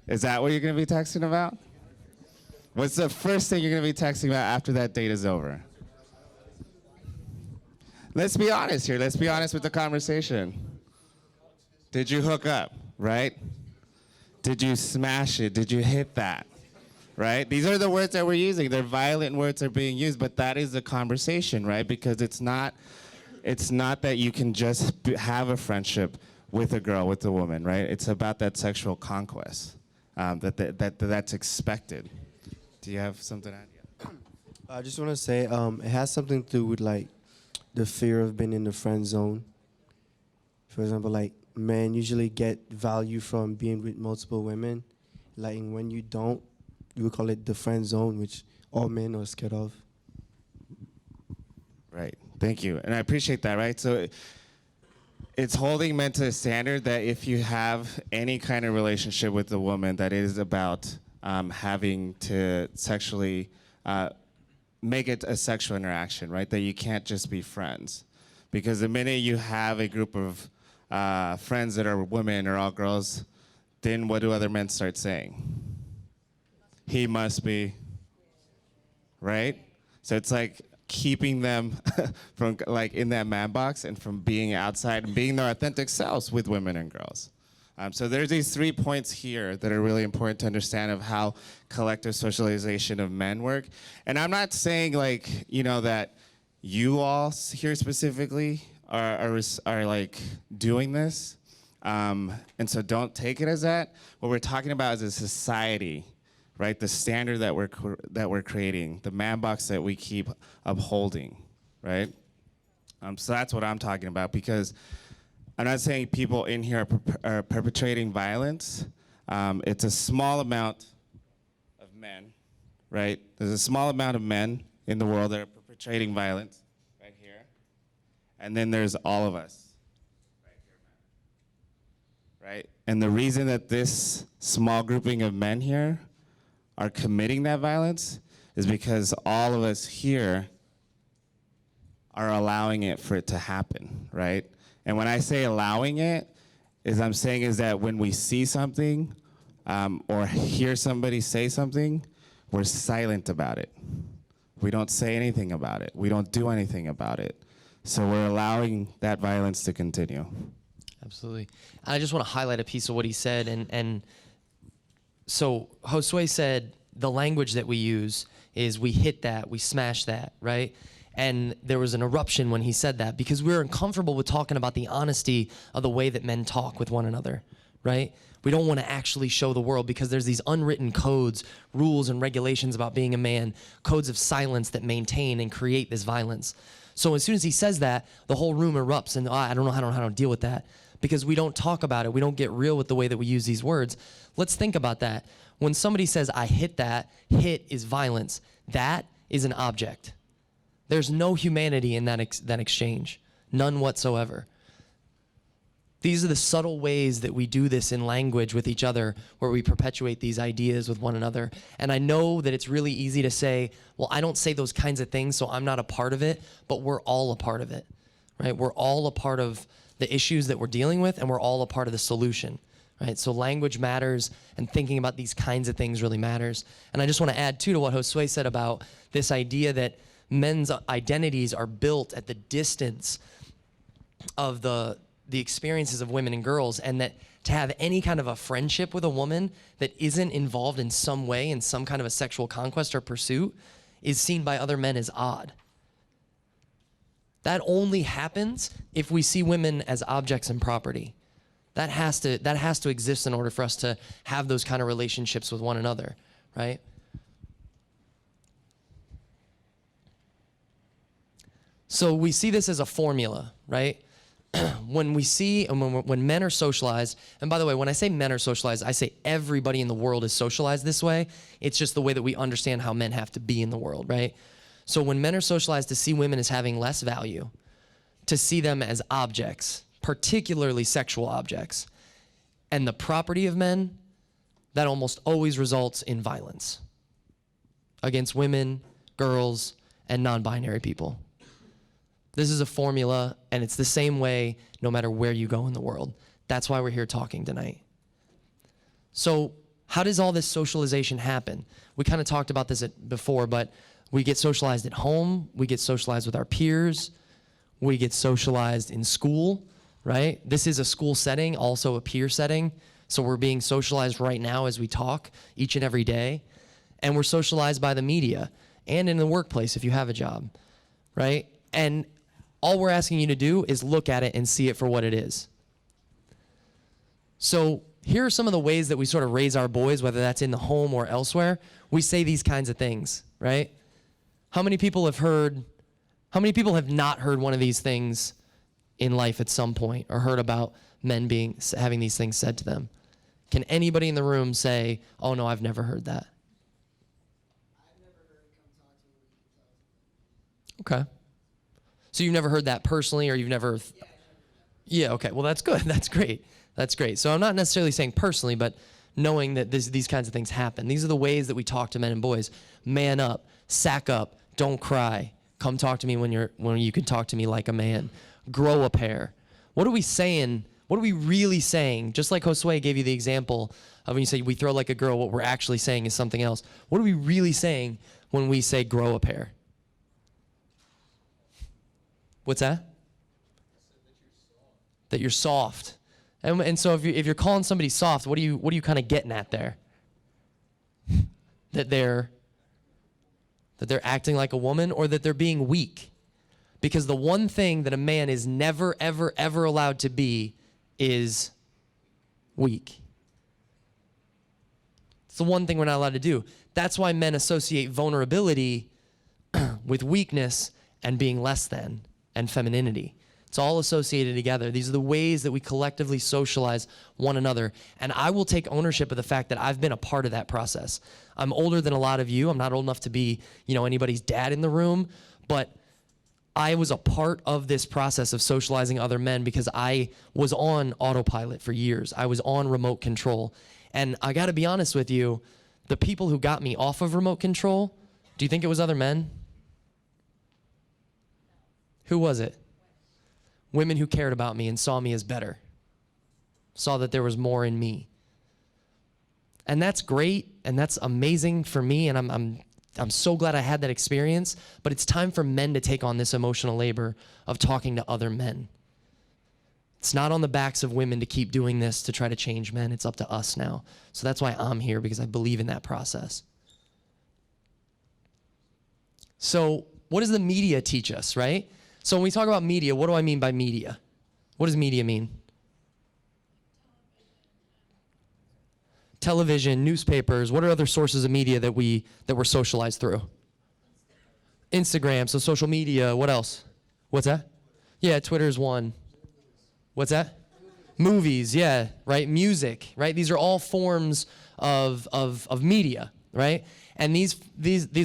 Is that what you're going to be texting about? What's the first thing you're going to be texting about after that date is over? Let's be honest here. Let's be honest with the conversation. Did you hook up, right? Did you smash it? Did you hit that, right? These are the words that we're using. They're violent words that are being used, but that is the conversation, right? Because it's not that you can just have a friendship with a girl, with a woman, right? It's about that sexual conquest that's expected. Do you have something to add? I just want to say it has something to do with like the fear of being in the friend zone. For example, like men usually get value from being with multiple women. Like when you don't, we call it the friend zone, which all men are scared of. Right. Thank you. And I appreciate that, right? So it's holding men to a standard that if you have any kind of relationship with a woman, that it is about having to sexually make it a sexual interaction, right? That you can't just be friends. Because the minute you have a group of friends that are women or all girls, then what do other men start saying? He must be, right? So it's like keeping them from like in that man box and from being outside and being their authentic selves with women and girls. So there's these 3 points here that are really important to understand of how collective socialization of men work. And I'm not saying like, you know, that you all here specifically are like doing this. And so don't take it as that. What we're talking about is a society, right? The standard that we're creating, the man box that we keep upholding, right? So that's what I'm talking about, because I'm not saying people in here are perpetrating violence. It's a small amount of men, right? There's a small amount of men in the world that are perpetrating violence right here. And then there's all of us right here, right? And the reason that this small grouping of men here are committing that violence is because all of us here are allowing it for it to happen, right? And when I say allowing it, I'm saying that when we see something or hear somebody say something, we're silent about it. We don't say anything about it. We don't do anything about it. So we're allowing that violence to continue. Absolutely. I just want to highlight a piece of what he said. And so Josué said the language that we use is we hit that, we smash that, right? And there was an eruption when he said that, because we were uncomfortable with talking about the honesty of the way that men talk with one another, right? We don't want to actually show the world, because there's these unwritten codes, rules, and regulations about being a man, codes of silence that maintain and create this violence. So as soon as he says that, the whole room erupts and I don't know how to deal with that because we don't talk about it. We don't get real with the way that we use these words. Let's think about that. When somebody says, I hit that, hit is violence. That is an object. There's no humanity in that exchange. None whatsoever. These are the subtle ways that we do this in language with each other, where we perpetuate these ideas with one another. And I know that it's really easy to say, well, I don't say those kinds of things, so I'm not a part of it, but we're all a part of it, right? We're all a part of the issues that we're dealing with, and we're all a part of the solution, right? So language matters, and thinking about these kinds of things really matters. And I just want to add, too, to what Josué said about this idea that men's identities are built at the distance of the experiences of women and girls, and that to have any kind of a friendship with a woman that isn't involved in some way in some kind of a sexual conquest or pursuit is seen by other men as odd. That only happens if we see women as objects and property. That has to exist in order for us to have those kind of relationships with one another, right? So we see this as a formula, right? When we see, and when men are socialized, and by the way, when I say men are socialized, I say everybody in the world is socialized this way. It's just the way that we understand how men have to be in the world, right? So when men are socialized to see women as having less value, to see them as objects, particularly sexual objects, and the property of men, that almost always results in violence against women, girls, and non-binary people. This is a formula, and it's the same way no matter where you go in the world. That's why we're here talking tonight. So how does all this socialization happen? We kind of talked about this before, but we get socialized at home. We get socialized with our peers. We get socialized in school, right? This is a school setting, also a peer setting. So we're being socialized right now as we talk each and every day. And we're socialized by the media and in the workplace if you have a job, right? And all we're asking you to do is look at it and see it for what it is. So here are some of the ways that we sort of raise our boys, whether that's in the home or elsewhere. We say these kinds of things, right? How many people have not heard one of these things in life at some point, or heard about men having these things said to them? Can anybody in the room say, oh no, I've never heard that? Okay. So you've never heard that personally, or you've never... Yeah, okay. Well, that's good. That's great. That's great. So I'm not necessarily saying personally, but knowing that these kinds of things happen. These are the ways that we talk to men and boys. Man up, sack up, don't cry. Come talk to me when you can talk to me like a man. Grow a pair. What are we saying? What are we really saying? Just like Josué gave you the example of when you say we throw like a girl, what we're actually saying is something else. What are we really saying when we say grow a pair? What's that? That you're soft. And so if you're calling somebody soft, what are you kind of getting at there? That they're acting like a woman, or that they're being weak? Because the one thing that a man is never, ever, ever allowed to be is weak. It's the one thing we're not allowed to do. That's why men associate vulnerability with weakness and being less than, and femininity. It's all associated together. These are the ways that we collectively socialize one another. And I will take ownership of the fact that I've been a part of that process. I'm older than a lot of you. I'm not old enough to be, anybody's dad in the room, but I was a part of this process of socializing other men because I was on autopilot for years. I was on remote control. And I got to be honest with you, the people who got me off of remote control, do you think it was other men? Who was it? Women who cared about me and saw me as better, saw that there was more in me. And that's great, and that's amazing for me, and I'm so glad I had that experience, but it's time for men to take on this emotional labor of talking to other men. It's not on the backs of women to keep doing this to try to change men. It's up to us now. So that's why I'm here, because I believe in that process. So what does the media teach us, right? So when we talk about media, what do I mean by media? What does media mean? Television, newspapers. What are other sources of media that we're socialized through? Instagram, so social media. What else? What's that? Yeah, Twitter's one. What's that? Movies, yeah, right? Music, right? These are all forms of media, right? And these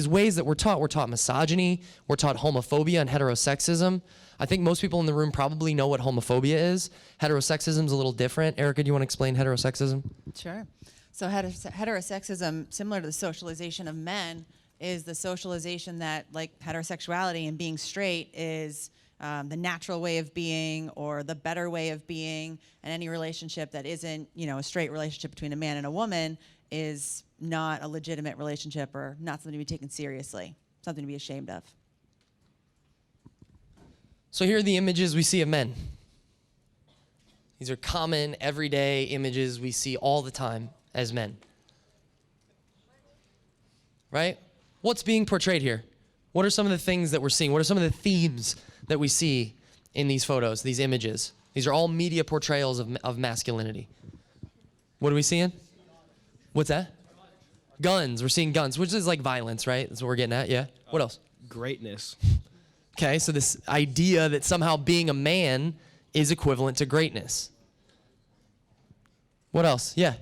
ways that we're taught misogyny, we're taught homophobia and heterosexism. I think most people in the room probably know what homophobia is. Heterosexism is a little different. Erica, do you want to explain heterosexism? Sure. So heterosexism, similar to the socialization of men, is the socialization that, like heterosexuality and being straight, is the natural way of being or the better way of being, and any relationship that isn't, a straight relationship between a man and a woman is not a legitimate relationship or not something to be taken seriously, something to be ashamed of. So here are the images we see of men. These are common, everyday images we see all the time as men. Right? What's being portrayed here? What are some of the things that we're seeing? What are some of the themes that we see in these photos, these images? These are all media portrayals of masculinity. What are we seeing? What's that? Guns. We're seeing guns, which is like violence, right? That's what we're getting at, yeah? What else? Greatness. Okay, so this idea that somehow being a man is equivalent to greatness. What else? Yeah.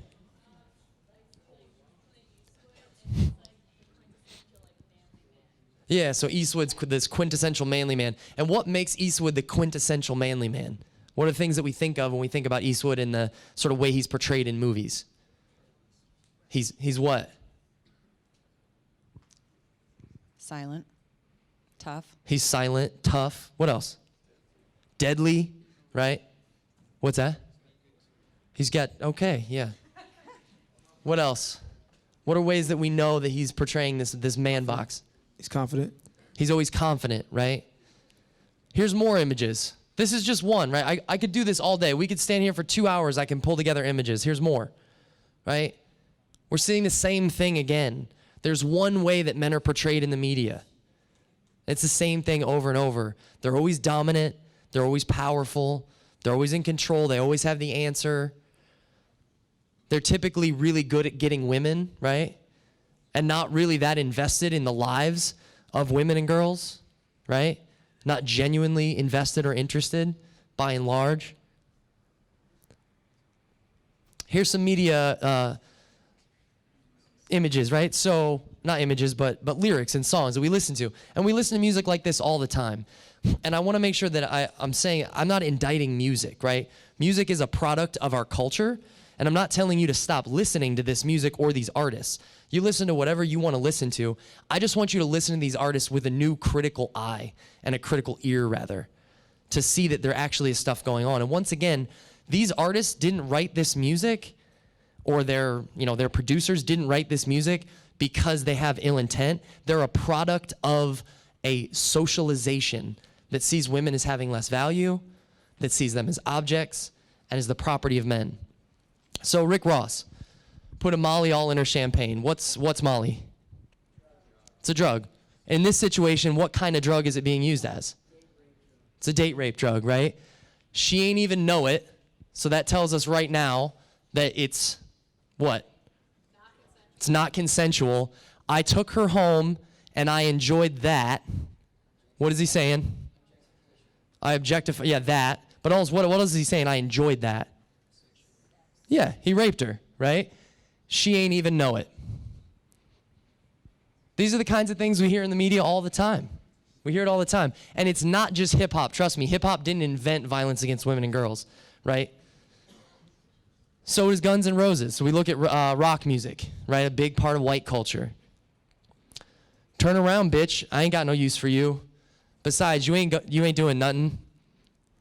Yeah, so Eastwood's this quintessential manly man. And what makes Eastwood the quintessential manly man? What are the things that we think of when we think about Eastwood and the sort of way he's portrayed in movies? He's what? Silent, tough. He's silent, tough. What else? Deadly, right? What's that? He's got, okay, yeah. What else? What are ways that we know that he's portraying this man box? He's confident. He's always confident, right? Here's more images. This is just one, right? I could do this all day. We could stand here for 2 hours. I can pull together images. Here's more, right? We're seeing the same thing again. There's one way that men are portrayed in the media. It's the same thing over and over. They're always dominant. They're always powerful. They're always in control. They always have the answer. They're typically really good at getting women, right? And not really that invested in the lives of women and girls, right? Not genuinely invested or interested, by and large. Here's some media images, right? So, not images, but lyrics and songs that we listen to. And we listen to music like this all the time. And I want to make sure that I'm saying I'm not indicting music, right? Music is a product of our culture. And I'm not telling you to stop listening to this music or these artists. You listen to whatever you want to listen to. I just want you to listen to these artists with a new critical eye and a critical ear, rather, to see that there actually is stuff going on. And once again, these artists didn't write this music, or their producers didn't write this music because they have ill intent. They're a product of a socialization that sees women as having less value, that sees them as objects, and as the property of men. So Rick Ross put a Molly all in her champagne. What's Molly? It's a drug. In this situation, what kind of drug is it being used as? It's a date rape drug, right? She ain't even know it, so that tells us right now that it's what? It's not consensual. I took her home and I enjoyed that. What is he saying? I objectify, yeah, that. But also, what is he saying? I enjoyed that. Yeah, he raped her, right? She ain't even know it. These are the kinds of things we hear in the media all the time. We hear it all the time. And it's not just hip hop. Trust me, hip hop didn't invent violence against women and girls, right? So does Guns N' Roses. So we look at rock music, right? A big part of white culture. Turn around, bitch. I ain't got no use for you. Besides, you ain't doing nothing,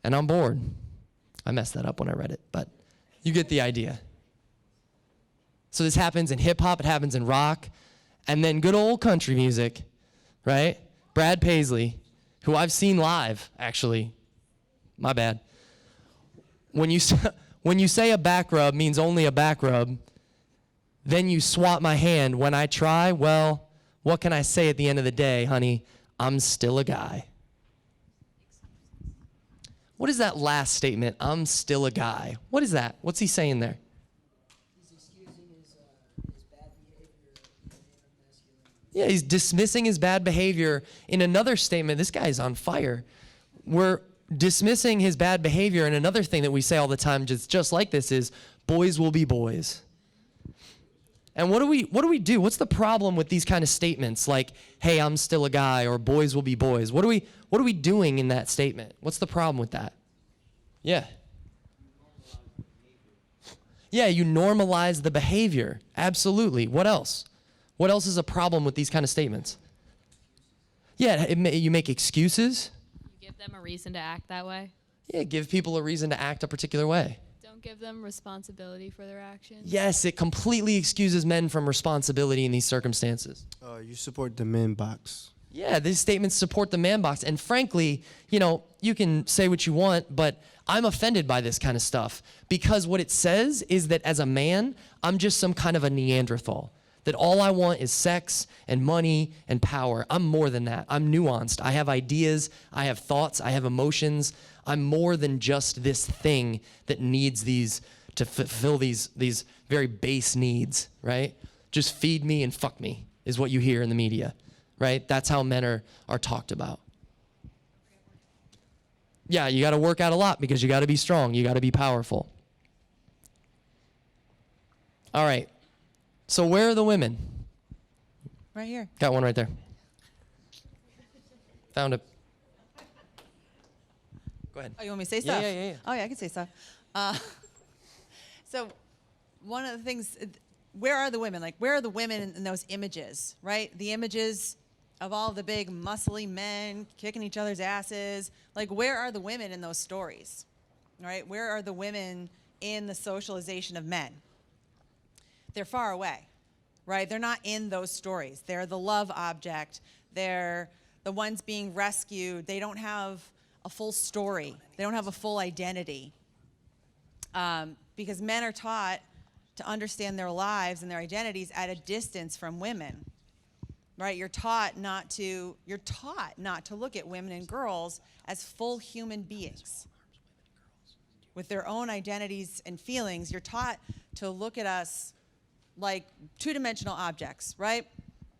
and I'm bored. I messed that up when I read it, but you get the idea. So this happens in hip hop, it happens in rock, and then good old country music, right? Brad Paisley, who I've seen live, actually. My bad. When you say a back rub means only a back rub, then you swat my hand when I try, well, what can I say at the end of the day, honey? I'm still a guy. What is that last statement? I'm still a guy. What is that? What's he saying there? He's excusing his bad behavior. Yeah, he's dismissing his bad behavior. In another statement, this guy's on fire. we're dismissing his bad behavior. And another thing that we say all the time, just like this, is boys will be boys. And what do we do? What's the problem with these kind of statements like, hey, I'm still a guy, or boys will be boys? What are we doing in that statement? What's the problem with that? Yeah. Yeah, you normalize the behavior. Absolutely. What else? What else is a problem with these kind of statements? Yeah, you make excuses. You give them a reason to act that way. Yeah, give people a reason to act a particular way. Don't give them responsibility for their actions. Yes, it completely excuses men from responsibility in these circumstances. You support the Manbox. Yeah, these statements support the Manbox. And frankly, you know, you can say what you want, but I'm offended by this kind of stuff because what it says is that as a man, I'm just some kind of a Neanderthal. That all I want is sex and money and power. I'm more than that. I'm nuanced. I have ideas. I have thoughts. I have emotions. I'm more than just this thing that needs these to fulfill these very base needs, right? Just feed me and fuck me is what you hear in the media, right? That's how men are talked about. Yeah, you got to work out a lot because you got to be strong. You got to be powerful. All right. So where are the women? Right here. Got one right there. Found it. Go ahead. Oh, you want me to say stuff? Yeah. Oh, yeah, I can say stuff. So one of the things, where are the women? Like, where are the women in those images, right? The images of all the big muscly men kicking each other's asses. Like, where are the women in those stories, right? Where are the women in the socialization of men? They're far away, right? They're not in those stories. They're the love object. They're the ones being rescued. They don't have a full story. They don't have a full identity. Because men are taught to understand their lives and their identities at a distance from women, right? You're taught not to look at women and girls as full human beings with their own identities and feelings. You're taught to look at us like two-dimensional objects, right?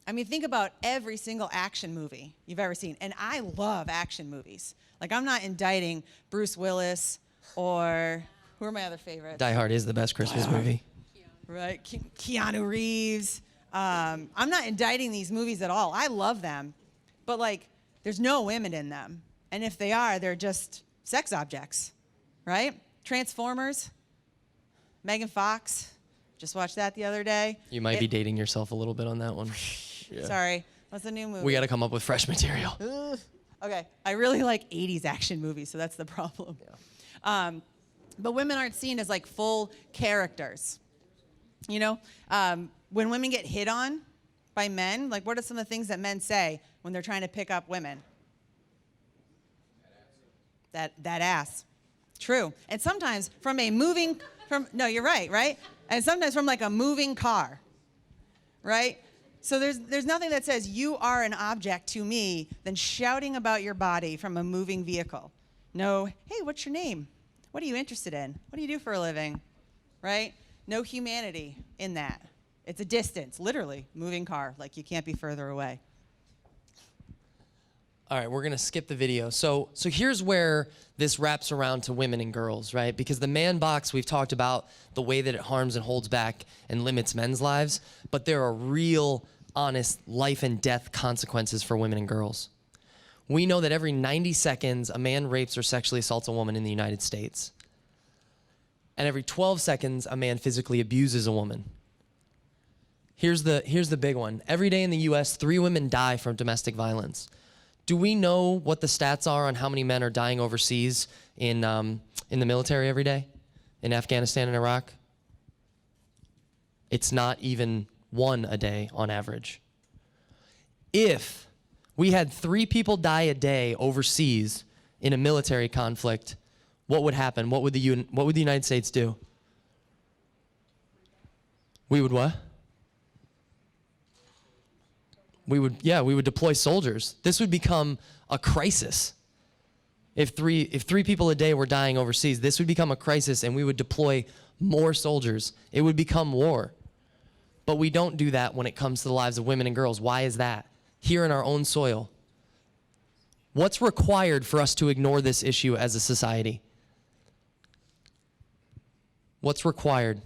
I mean, think about every single action movie you've ever seen. And I love action movies. Like, I'm not indicting Bruce Willis or who are my other favorites? Die Hard is the best Christmas movie. Right, Keanu Reeves. I'm not indicting these movies at all. I love them. But, like, there's no women in them. And if they are, they're just sex objects, right? Transformers, Megan Fox. Just watched that the other day. You might be dating yourself a little bit on that one. Yeah. Sorry. What's the new movie? We got to come up with fresh material. Okay. I really like 80s action movies, so that's the problem. Yeah. But women aren't seen as like full characters. You know, when women get hit on by men, like what are some of the things that men say when they're trying to pick up women? That ass. True. And sometimes no, you're right? And sometimes from like a moving car, right? So there's nothing that says you are an object to me than shouting about your body from a moving vehicle. No, hey, what's your name? What are you interested in? What do you do for a living? Right? No humanity in that. It's a distance, literally, moving car. Like you can't be further away. All right, we're going to skip the video. So here's where this wraps around to women and girls, right? Because the Manbox, we've talked about the way that it harms and holds back and limits men's lives, but there are real, honest life and death consequences for women and girls. We know that every 90 seconds, a man rapes or sexually assaults a woman in the United States. And every 12 seconds, a man physically abuses a woman. Here's the big one. Every day in the US, 3 women die from domestic violence. Do we know what the stats are on how many men are dying overseas in the military every day in Afghanistan and Iraq? It's not even 1 a day on average. If we had 3 people die a day overseas in a military conflict, what would happen? What would the United States do? We would what? We would deploy soldiers. This would become a crisis. If three people a day were dying overseas, this would become a crisis and we would deploy more soldiers. It would become war. But we don't do that when it comes to the lives of women and girls. Why is that? Here in our own soil. What's required for us to ignore this issue as a society? What's required?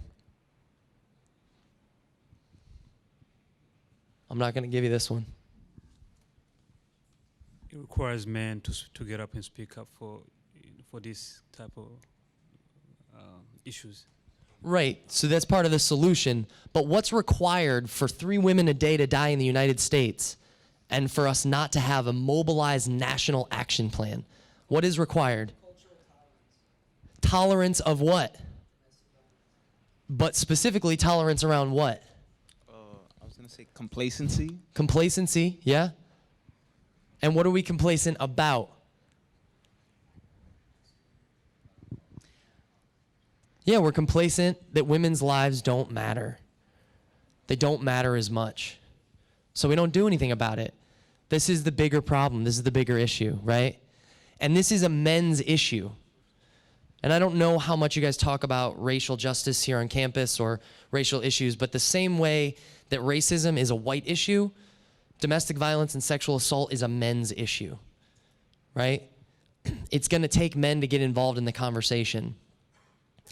I'm not going to give you this one. It requires men to get up and speak up for this type of issues. Right, so that's part of the solution. But what's required for 3 women a day to die in the United States and for us not to have a mobilized national action plan? What is required? Tolerance of what? But specifically tolerance around what? I was going to say complacency. Complacency, yeah? And what are we complacent about? Yeah, we're complacent that women's lives don't matter. They don't matter as much. So we don't do anything about it. This is the bigger problem. This is the bigger issue, right? And this is a men's issue. And I don't know how much you guys talk about racial justice here on campus or racial issues, but the same way that racism is a white issue, domestic violence and sexual assault is a men's issue, right? It's going to take men to get involved in the conversation.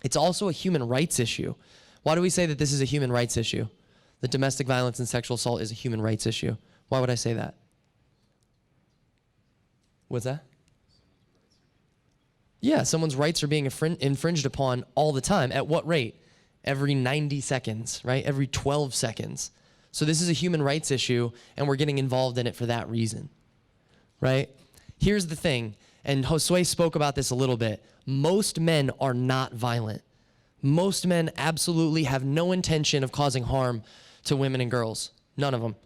It's also a human rights issue. Why do we say that this is a human rights issue? That domestic violence and sexual assault is a human rights issue. Why would I say that? What's that? Yeah, someone's rights are being infringed upon all the time. At what rate? Every 90 seconds, right? Every 12 seconds. So this is a human rights issue, and we're getting involved in it for that reason, right? Here's the thing, and Josué spoke about this a little bit. Most men are not violent. Most men absolutely have no intention of causing harm to women and girls. None of them.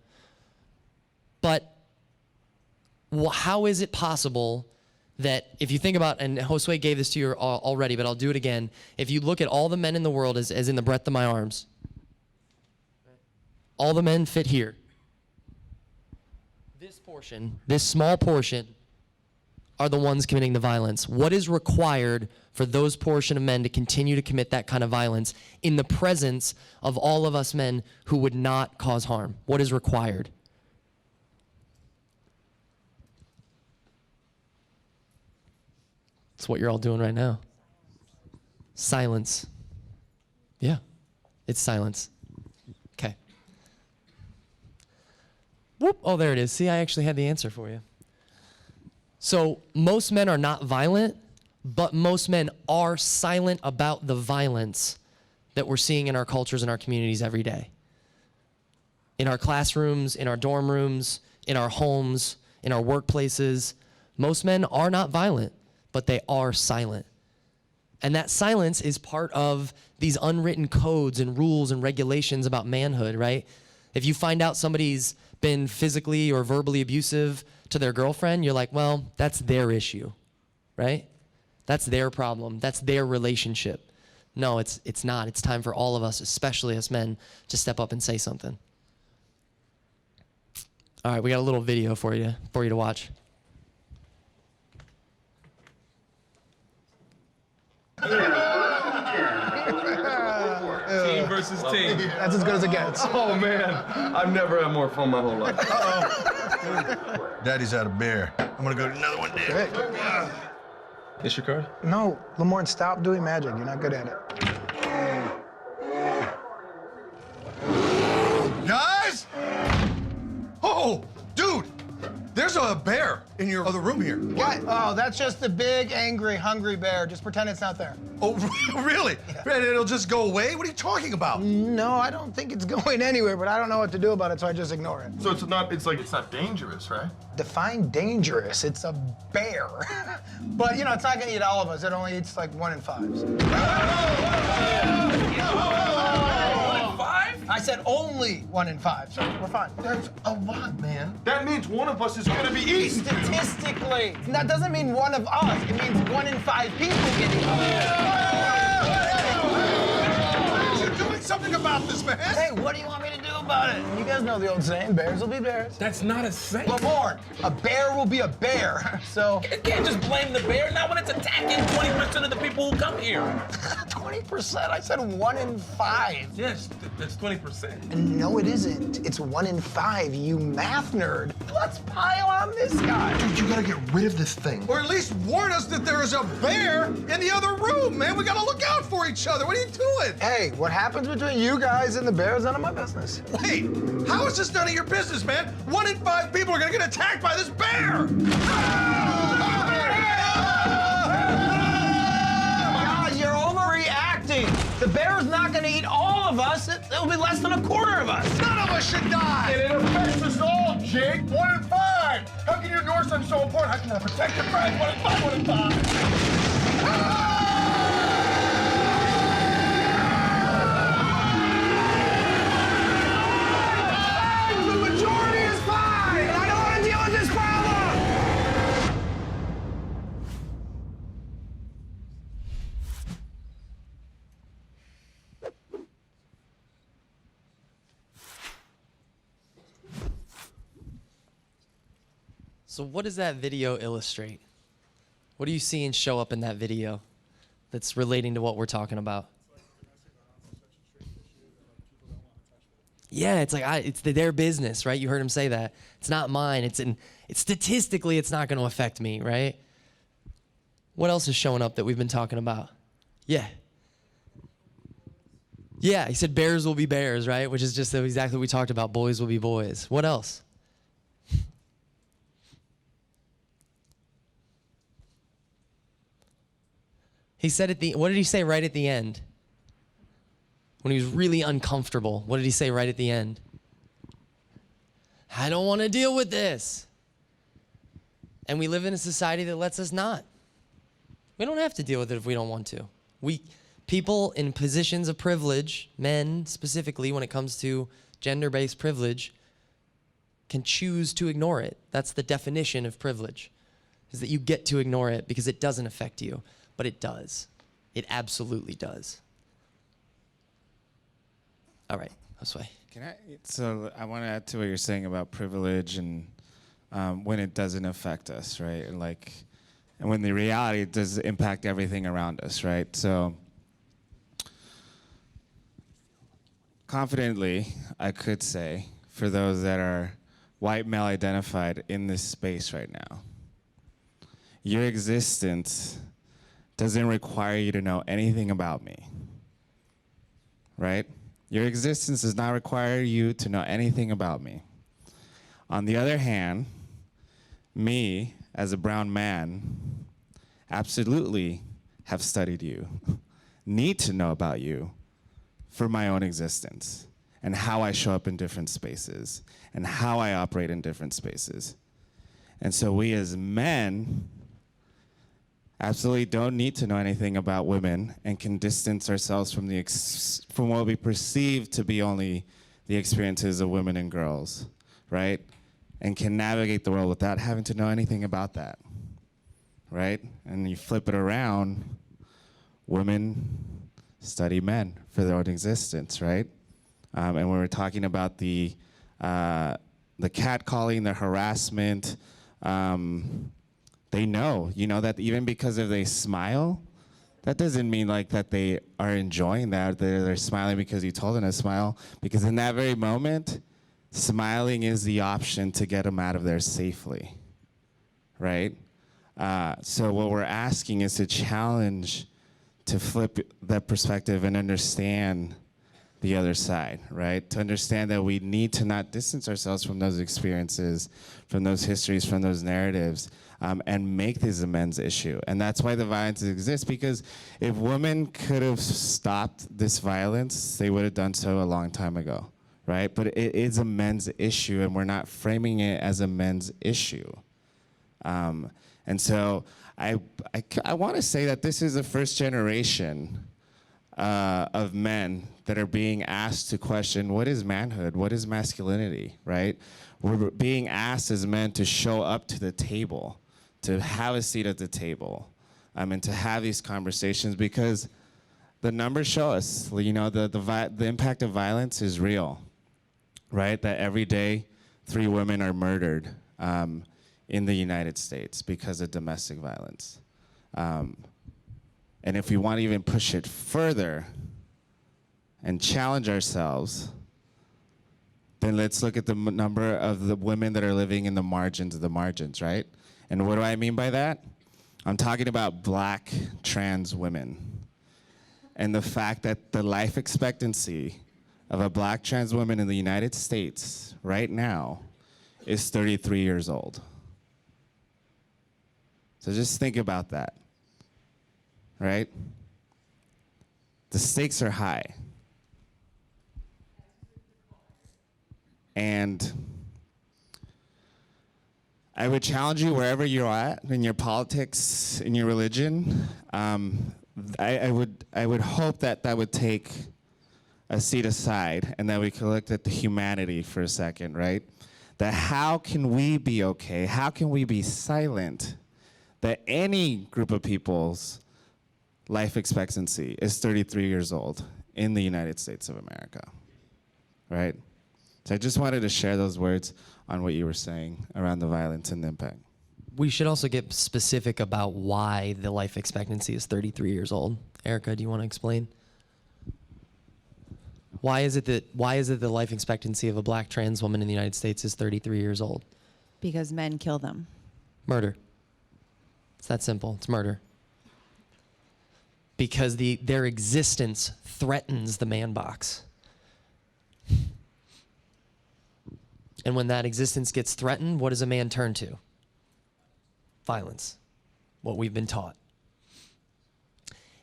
But how is it possible that if you think about, and Josué gave this to you already, but I'll do it again. If you look at all the men in the world as in the breadth of my arms, all the men fit here. This portion, this small portion, are the ones committing the violence. What is required for those portion of men to continue to commit that kind of violence in the presence of all of us men who would not cause harm? What is required? It's what you're all doing right now. Silence. Yeah, it's silence. Okay. Whoop, oh, there it is. See, I actually had the answer for you. So most men are not violent, but most men are silent about the violence that we're seeing in our cultures and our communities every day. In our classrooms, in our dorm rooms, in our homes, in our workplaces, most men are not violent, but they are silent. And that silence is part of these unwritten codes and rules and regulations about manhood, right? If you find out somebody's been physically or verbally abusive to their girlfriend, you're like, well, that's their issue, right? That's their problem. That's their relationship. No, it's not. It's time for all of us, especially us men, to step up and say something. All right, we got a little video for you to watch. Team versus team. That's as good as it gets. Oh man, I've never had more fun my whole life. Daddy's had a bear. I'm gonna go to another one, Dad. This your card? No, Lamorne, stop doing magic. You're not good at it. Guys! Oh, dude! There's a bear in your other room here. What? Oh, that's just the big, angry, hungry bear. Just pretend it's not there. Oh, really? Yeah. It'll just go away? What are you talking about? No, I don't think it's going anywhere, but I don't know what to do about it, so I just ignore it. So it's not dangerous, right? Define dangerous. It's a bear. But, you know, it's not gonna eat all of us. It only eats like 1 in 5s. I said only 1 in 5, so we're fine. That's a lot, man. That means one of us is gonna be eaten. Statistically. That doesn't mean one of us. It means 1 in 5 people get eaten. You're doing something about this, man. Hey, what do you want me to do about about it. You guys know the old saying, bears will be bears. That's not a saying. Lamorne, a bear will be a bear. So You can't just blame the bear, not when it's attacking 20% of the people who come here. 20%, I said 1 in 5. Yes, that's 20%. No, it isn't. It's 1 in 5, you math nerd. Let's pile on this guy. Dude, you gotta get rid of this thing. Or at least warn us that there is a bear in the other room, man. We gotta look out for each other. What are you doing? Hey, what happens between you guys and the bear is none of my business. Wait, how is this none of your business, man? 1 in 5 people are gonna get attacked by this bear! Guys, you're overreacting. The bear's not gonna eat all of us. It'll be less than a quarter of us. None of us should die! And it affects us all, Jake. 1 in 5. How can you ignore something so important? How can I protect your friend? 1 in 5, 1 in 5. The majority is 5, and I don't want to deal with this problem. So what does that video illustrate? What are you seeing show up in that video that's relating to what we're talking about? Yeah, it's like it's their business, right? You heard him say that. It's not mine. It's statistically, it's not going to affect me, right? What else is showing up that we've been talking about? Yeah. Yeah, he said bears will be bears, right? Which is just exactly what we talked about. Boys will be boys. What else? He said what did he say right at the end? When he was really uncomfortable, what did he say right at the end? I don't want to deal with this. And we live in a society that lets us not. We don't have to deal with it if we don't want to. People in positions of privilege, men specifically when it comes to gender-based privilege, can choose to ignore it. That's the definition of privilege, is that you get to ignore it because it doesn't affect you. But it does. It absolutely does. All right, Josué. So I want to add to what you're saying about privilege and when it doesn't affect us, right? And when the reality does impact everything around us, right? So confidently, I could say, for those that are white male identified in this space right now, your existence doesn't require you to know anything about me, right? Your existence does not require you to know anything about me. On the other hand, me, as a brown man, absolutely have studied you, need to know about you for my own existence and how I show up in different spaces and how I operate in different spaces. And so we as men absolutely don't need to know anything about women and can distance ourselves from from what we perceive to be only the experiences of women and girls, right? And can navigate the world without having to know anything about that, right? And you flip it around, women study men for their own existence, right? And when we're talking about the catcalling, the harassment, they know, that even because if they smile, that doesn't mean that they are enjoying that. They're smiling because you told them to smile. Because in that very moment, smiling is the option to get them out of there safely, right? So what we're asking is to challenge, to flip that perspective and understand the other side, right? To understand that we need to not distance ourselves from those experiences, from those histories, from those narratives, and make this a men's issue. And that's why the violence exists, because if women could have stopped this violence, they would have done so a long time ago, right? But it is a men's issue, and we're not framing it as a men's issue. And so I want to say that this is the first generation of men that are being asked to question, what is manhood? What is masculinity, right? We're being asked as men to show up to the table, to have a seat at the table, and to have these conversations, because the numbers show us, the impact of violence is real. right? That every day 3 women are murdered in the United States because of domestic violence. And if we want to even push it further and challenge ourselves, then let's look at the number of the women that are living in the margins of the margins, right? And what do I mean by that? I'm talking about Black trans women. And the fact that the life expectancy of a Black trans woman in the United States right now is 33 years old. So just think about that, right? The stakes are high. And I would challenge you wherever you're at, in your politics, in your religion. I would hope that that would take a seat aside and that we could look at the humanity for a second, right? That how can we be okay? How can we be silent that any group of people's life expectancy is 33 years old in the United States of America, right? So I just wanted to share those words on what you were saying around the violence and the impact. We should also get specific about why the life expectancy is 33 years old. Erica, do you want to explain? Why is it that the life expectancy of a Black trans woman in the United States is 33 years old? Because men kill them. Murder. It's that simple. It's murder. Because their existence threatens the man box. And when that existence gets threatened, what does a man turn to? Violence. What we've been taught.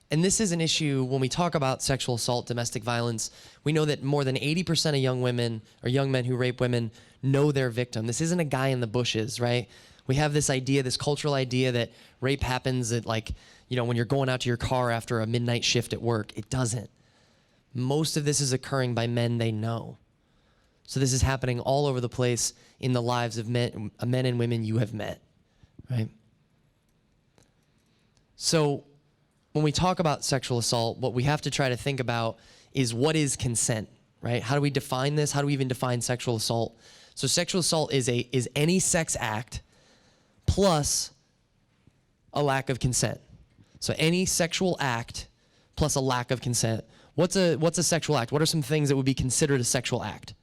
And this is an issue when we talk about sexual assault, domestic violence. We know that more than 80% of young women or young men who rape women know their victim. This isn't a guy in the bushes, right? We have this idea, this cultural idea that rape happens at when you're going out to your car after a midnight shift at work. It doesn't. Most of this is occurring by men they know. So this is happening all over the place in the lives of men and women you have met, right? So when we talk about sexual assault, what we have to try to think about is what is consent, right? How do we define this? How do we even define sexual assault? So sexual assault is any sex act plus a lack of consent. So any sexual act plus a lack of consent. What's a sexual act? What are some things that would be considered a sexual act?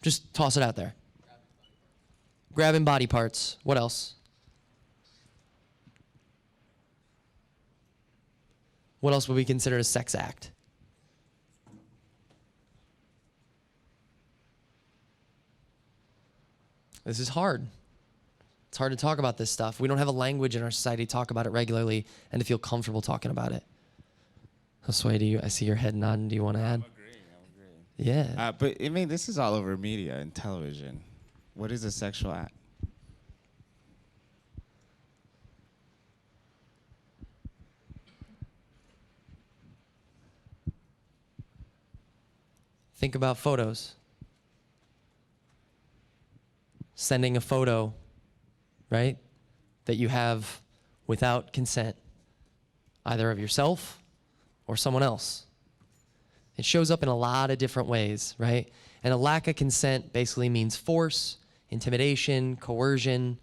Just toss it out there. Grabbing body parts. What else? What else would be considered a sex act? This is hard. It's hard to talk about this stuff. We don't have a language in our society to talk about it regularly and to feel comfortable talking about it. Josué, I see your head nodding. Do you want to add? Yeah. But I mean, this is all over media and television. What is a sexual act? Think about photos. Sending a photo, right, that you have without consent, either of yourself or someone else. It shows up in a lot of different ways, right? And a lack of consent basically means force, intimidation, coercion,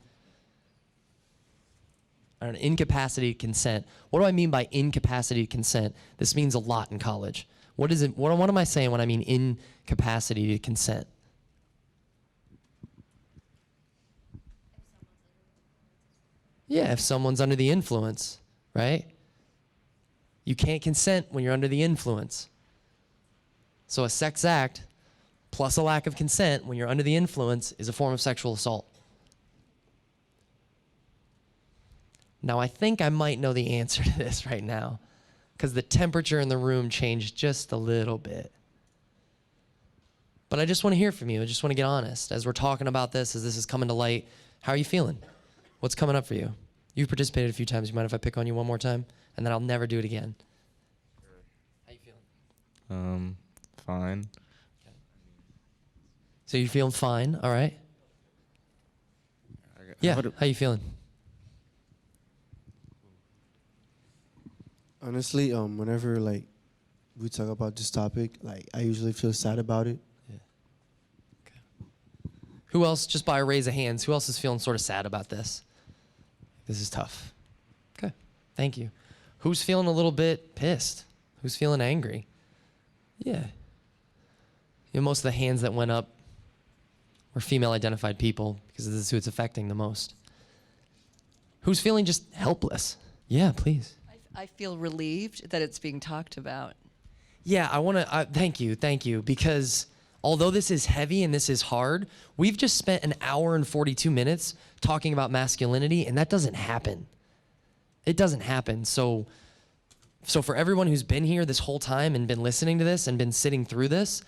or an incapacity to consent. What do I mean by incapacity to consent? This means a lot in college. What is it? What am I saying when I mean incapacity to consent? Yeah, if someone's under the influence, right? You can't consent when you're under the influence. So a sex act plus a lack of consent when you're under the influence is a form of sexual assault. Now, I think I might know the answer to this right now because the temperature in the room changed just a little bit. But I just want to hear from you. I just want to get honest. As we're talking about this, as this is coming to light, how are you feeling? What's coming up for you? You've participated a few times. You mind if I pick on you one more time? And then I'll never do it again. How you feeling? Fine. Okay. So you're feeling fine, all right? Yeah, how you feeling? Honestly, whenever we talk about this topic, I usually feel sad about it. Yeah. Okay. Who else, just by a raise of hands, who else is feeling sort of sad about this? This is tough. Okay, thank you. Who's feeling a little bit pissed? Who's feeling angry? Yeah. You know, most of the hands that went up were female identified people because this is who it's affecting the most. Who's feeling just helpless? Yeah, please. I feel relieved that it's being talked about. Yeah, I want to, thank you, because although this is heavy and this is hard, we've just spent an hour and 42 minutes talking about masculinity, and that doesn't happen. It doesn't happen. So for everyone who's been here this whole time and been listening to this and been sitting through this,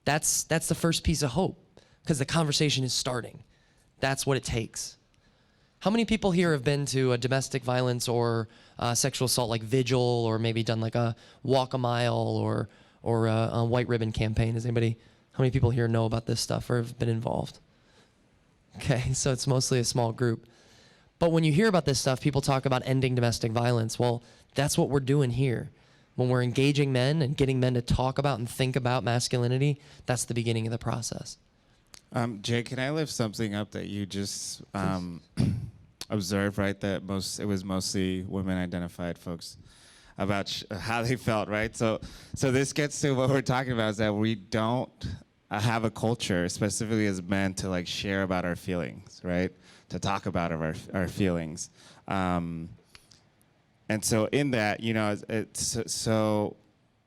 that's the first piece of hope, because the conversation is starting. That's what it takes. How many people here have been to a domestic violence or sexual assault like vigil, or maybe done like a walk a mile or a white ribbon campaign? Does anybody, how many people here know about this stuff or have been involved? Okay, so it's mostly a small group. But when you hear about this stuff, people talk about ending domestic violence. Well, that's what we're doing here. When we're engaging men and getting men to talk about and think about masculinity, that's the beginning of the process. Jay, can I lift something up that you just observed, right? That it was mostly women-identified folks about how they felt, right? So this gets to what we're talking about, is that we don't have a culture, specifically as men, to like share about our feelings, right? To talk about our feelings. And so in that, you know, so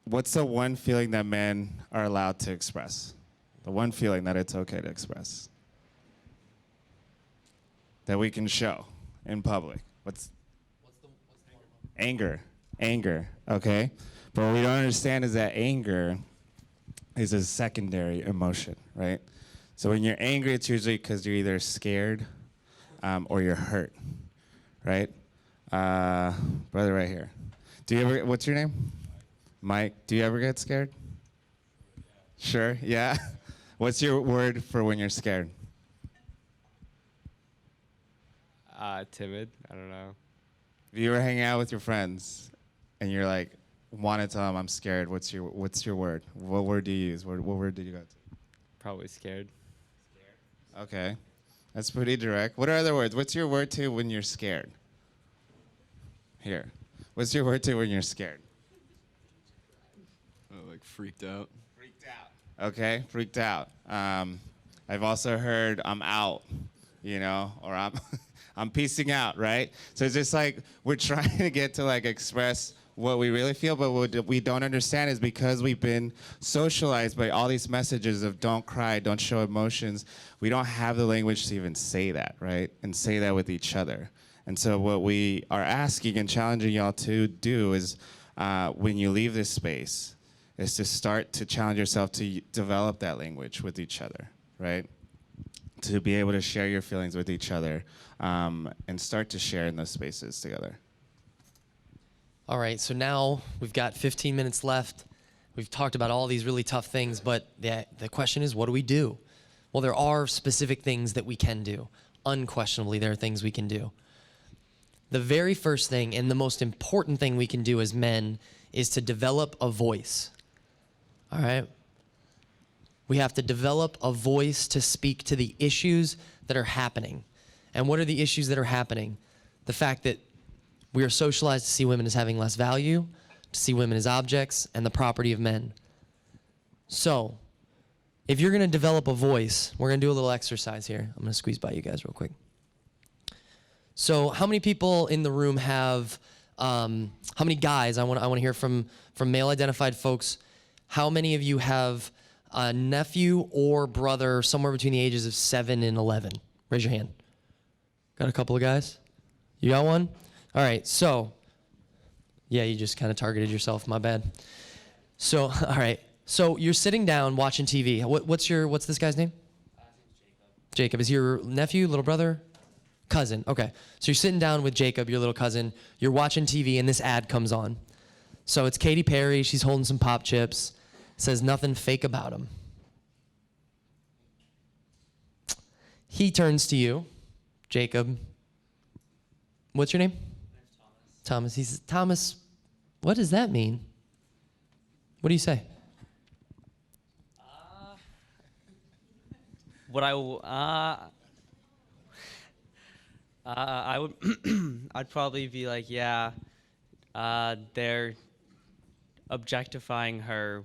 what's the one feeling that men are allowed to express? The one feeling that it's okay to express, that we can show in public. What's anger? Anger, okay? But what we don't understand is that anger is a secondary emotion, right? So when you're angry, it's usually because you're either scared or you're hurt, right? Brother right here. Do you ever, what's your name? Mike. Do you ever get scared? Sure, yeah? What's your word for when you're scared? Timid. I don't know. If you were hanging out with your friends and you're like, want to tell them I'm scared, what's your word? What word do you use? What word did you go to? Probably scared. Okay. That's pretty direct. What are other words? What's your word to when you're scared? Here. What's your word to when you're scared? Like freaked out. Okay, freaked out. I've also heard I'm out, you know, or I'm peacing out, right? So it's just like we're trying to get to like express what we really feel, but what we don't understand is because we've been socialized by all these messages of don't cry, don't show emotions, we don't have the language to even say that, right? And say that with each other. And so what we are asking and challenging y'all to do is when you leave this space, is to start to challenge yourself to develop that language with each other, right? To be able to share your feelings with each other and start to share in those spaces together. All right, so now we've got 15 minutes left. We've talked about all these really tough things, but the question is, what do we do? Well, there are specific things that we can do. Unquestionably, there are things we can do. The very first thing and the most important thing we can do as men is to develop a voice. All right? We have to develop a voice to speak to the issues that are happening. And what are the issues that are happening? The fact that we are socialized to see women as having less value, to see women as objects and the property of men. So, if you're going to develop a voice, we're going to do a little exercise here. I'm going to squeeze by you guys real quick. So, how many people in the room have, how many guys, I want to hear from male-identified folks, how many of you have a nephew or brother somewhere between the ages of 7 and 11? Raise your hand. Got a couple of guys? You got one? All right, so, yeah, you just kind of targeted yourself, my bad. So, all right, so you're sitting down watching TV. What's this guy's name? Jacob. Is your nephew, little brother? Cousin, okay. So you're sitting down with Jacob, your little cousin, you're watching TV and this ad comes on. So it's Katy Perry, she's holding some pop chips, says nothing fake about him. He turns to you, Jacob. What's your name? Thomas. He says, Thomas, what does that mean? What do you say? what I would I'd probably be like, yeah, they're objectifying her,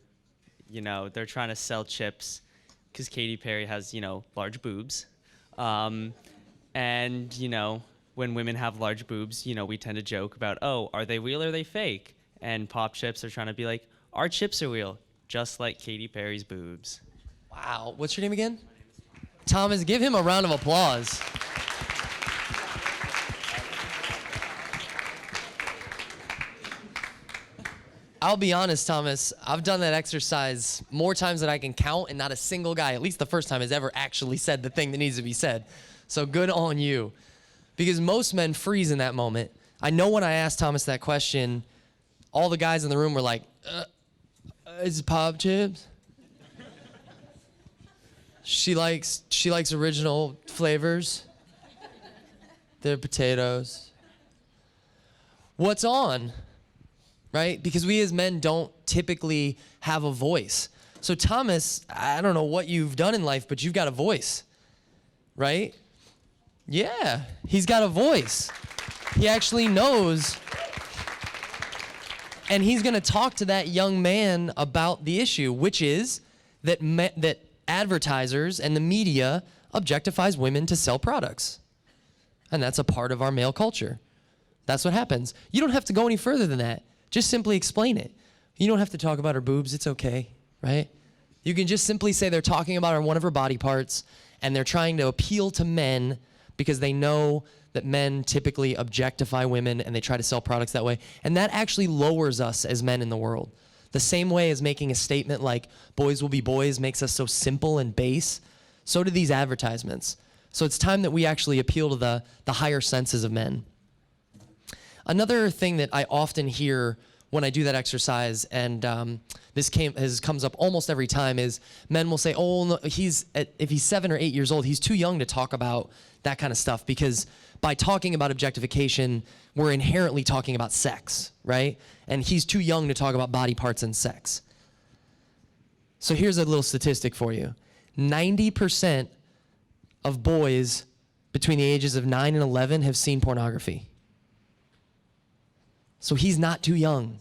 you know, they're trying to sell chips because Katy Perry has, you know, large boobs. And, you know, when women have large boobs, you know, we tend to joke about, oh, are they real or are they fake? And Pop Chips are trying to be like, our chips are real, just like Katy Perry's boobs. Wow. What's your name again? Thomas, give him a round of applause. I'll be honest, Thomas, I've done that exercise more times than I can count, and not a single guy, at least the first time, has ever actually said the thing that needs to be said. So good on you. Because most men freeze in that moment. I know when I asked Thomas that question, all the guys in the room were like, is it Pop Chips? She likes original flavors. They're potatoes. What's on? Right? Because we as men don't typically have a voice. So Thomas, I don't know what you've done in life, but you've got a voice, right? Yeah, he's got a voice. He actually knows. And he's going to talk to that young man about the issue, which is that that advertisers and the media objectifies women to sell products. And that's a part of our male culture. That's what happens. You don't have to go any further than that. Just simply explain it. You don't have to talk about her boobs. It's okay, right? You can just simply say they're talking about one of her body parts and they're trying to appeal to men because they know that men typically objectify women and they try to sell products that way. And that actually lowers us as men in the world. The same way as making a statement like boys will be boys makes us so simple and base, so do these advertisements. So it's time that we actually appeal to the higher senses of men. Another thing that I often hear when I do that exercise, and this comes up almost every time, is men will say, oh, no, if he's 7 or 8 years old, he's too young to talk about that kind of stuff, because by talking about objectification, we're inherently talking about sex, right? And he's too young to talk about body parts and sex. So here's a little statistic for you. 90% of boys between the ages of 9 and 11 have seen pornography. So he's not too young,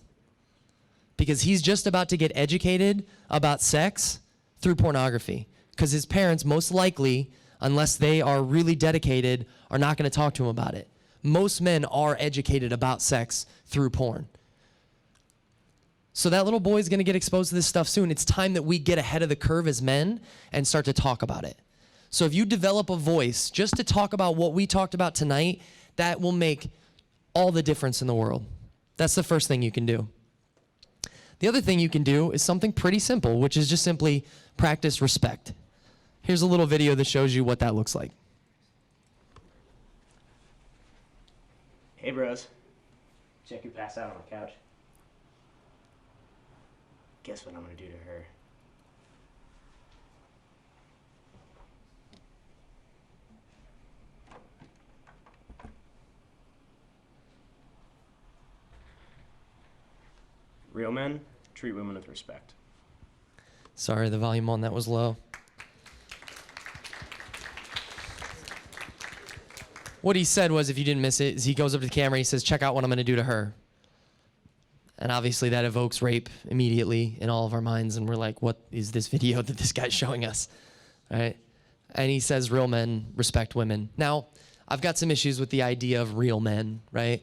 because he's just about to get educated about sex through pornography, because his parents most likely, unless they are really dedicated, are not going to talk to him about it. Most men are educated about sex through porn. So that little boy is going to get exposed to this stuff soon. It's time that we get ahead of the curve as men and start to talk about it. So if you develop a voice just to talk about what we talked about tonight, that will make all the difference in the world. That's the first thing you can do. The other thing you can do is something pretty simple, which is just simply practice respect. Here's a little video that shows you what that looks like. Hey bros, check who passed out on the couch. Guess what I'm gonna do to her? Real men treat women with respect. Sorry, the volume on that was low. What he said was, if you didn't miss it, is he goes up to the camera and he says, check out what I'm going to do to her. And obviously that evokes rape immediately in all of our minds, and we're like, what is this video that this guy's showing us, right? And he says real men respect women. Now, I've got some issues with the idea of real men, right?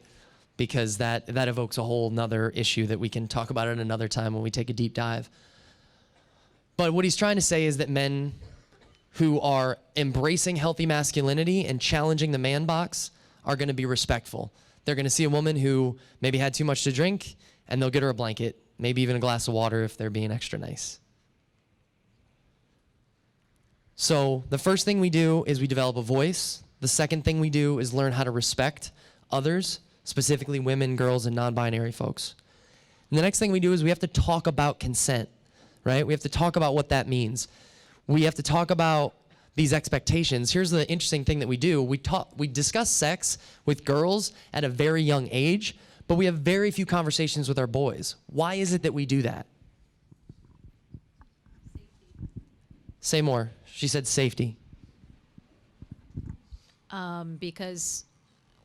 Because that evokes a whole nother issue that we can talk about at another time when we take a deep dive. But what he's trying to say is that men who are embracing healthy masculinity and challenging the man box are going to be respectful. They're going to see a woman who maybe had too much to drink, and they'll get her a blanket, maybe even a glass of water if they're being extra nice. So the first thing we do is we develop a voice. The second thing we do is learn how to respect others, specifically women, girls, and non-binary folks. And the next thing we do is we have to talk about consent, right? We have to talk about what that means. We have to talk about these expectations. Here's the interesting thing that we do. We discuss sex with girls at a very young age, but we have very few conversations with our boys. Why is it that we do that? Say more. She said safety. because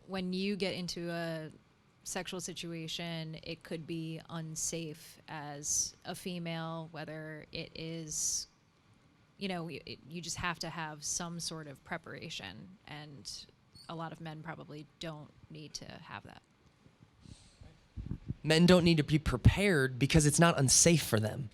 when you get into a sexual situation, it could be unsafe as a female, whether it is, you just have to have some sort of preparation, and a lot of men probably don't need to have that. Men don't need to be prepared because it's not unsafe for them.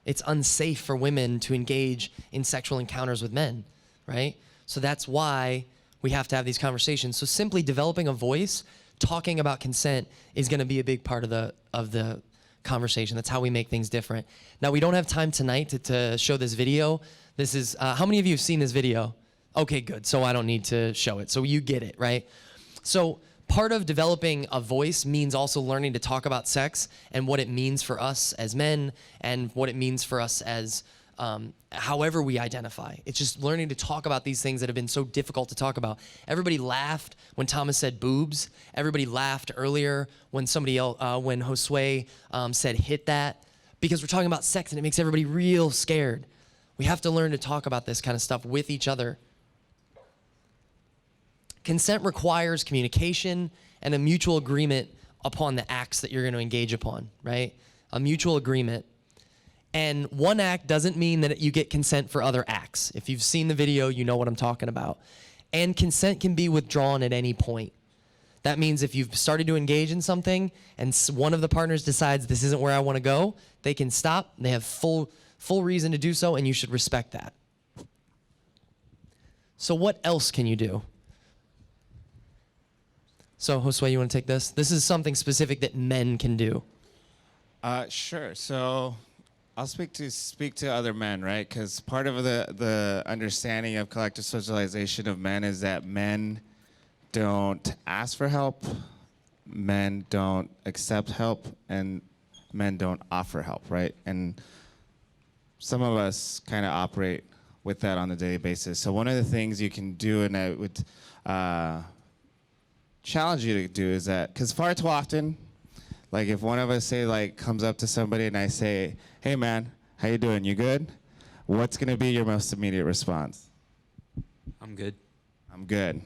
It's unsafe for women to engage in sexual encounters with men, right? So that's why we have to have these conversations. So simply developing a voice, talking about consent is going to be a big part of the conversation. That's how we make things different. Now, we don't have time tonight to show this video. This is, how many of you have seen this video? Okay, good. So I don't need to show it. So you get it, right? So part of developing a voice means also learning to talk about sex and what it means for us as men and what it means for us as however we identify. It's just learning to talk about these things that have been so difficult to talk about. Everybody laughed when Thomas said boobs. Everybody laughed earlier when somebody else, when Josué said hit that, because we're talking about sex and it makes everybody real scared. We have to learn to talk about this kind of stuff with each other. Consent requires communication and a mutual agreement upon the acts that you're going to engage upon, right? A mutual agreement. And one act doesn't mean that you get consent for other acts. If you've seen the video, you know what I'm talking about. And consent can be withdrawn at any point. That means if you've started to engage in something and one of the partners decides this isn't where I want to go, they can stop. They have full reason to do so, and you should respect that. So what else can you do? So, Josué, you want to take this? This is something specific that men can do. Sure. So I'll speak to other men, right? Because part of the understanding of collective socialization of men is that men don't ask for help, men don't accept help, and men don't offer help, right? And some of us kind of operate with that on a daily basis. So one of the things you can do, and I would challenge you to do, is that, because far too often, like if one of us comes up to somebody and I say, hey man, how you doing, you good? What's gonna be your most immediate response? I'm good. I'm good.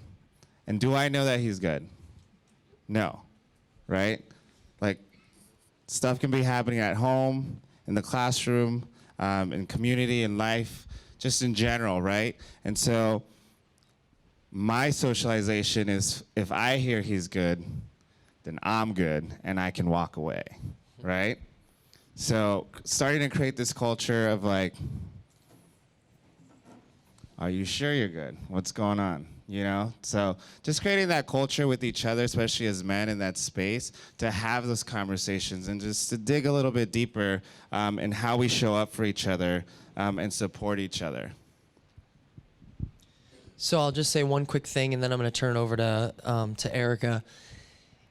And do I know that he's good? No, right? Like stuff can be happening at home, in the classroom, in community, in life, just in general, right? And so my socialization is, if I hear he's good, then I'm good and I can walk away, right? So starting to create this culture of like, are you sure you're good? What's going on? You know? So just creating that culture with each other, especially as men in that space, to have those conversations and just to dig a little bit deeper in how we show up for each other and support each other. So I'll just say one quick thing, and then I'm going to turn over to Erica.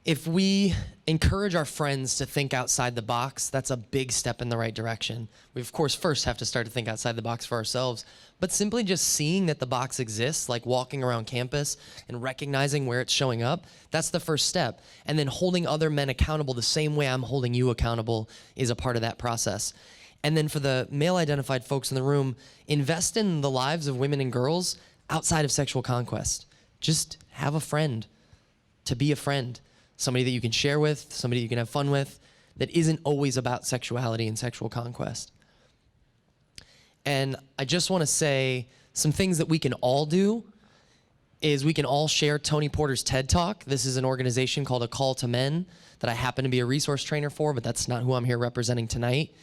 If we encourage our friends to think outside the box, that's a big step in the right direction. We, of course, first have to start to think outside the box for ourselves, but simply just seeing that the box exists, like walking around campus and recognizing where it's showing up, that's the first step. And then holding other men accountable the same way I'm holding you accountable is a part of that process. And then for the male-identified folks in the room, invest in the lives of women and girls outside of sexual conquest. Just have a friend, to be a friend, somebody that you can share with, somebody you can have fun with, that isn't always about sexuality and sexual conquest. And I just want to say some things that we can all do is we can all share Tony Porter's TED Talk. This is an organization called A Call to Men that I happen to be a resource trainer for, but that's not who I'm here representing tonight.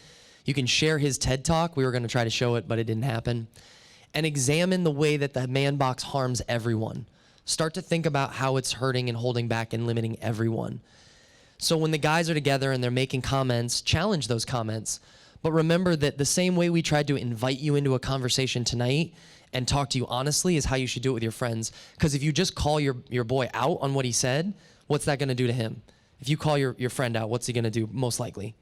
You can share his TED Talk. We were going to try to show it, but it didn't happen. And examine the way that the Manbox harms everyone. Start to think about how it's hurting and holding back and limiting everyone. So when the guys are together and they're making comments, challenge those comments. But remember that the same way we tried to invite you into a conversation tonight and talk to you honestly is how you should do it with your friends. Because if you just call your boy out on what he said, what's that going to do to him? If you call your friend out, what's he going to do most likely?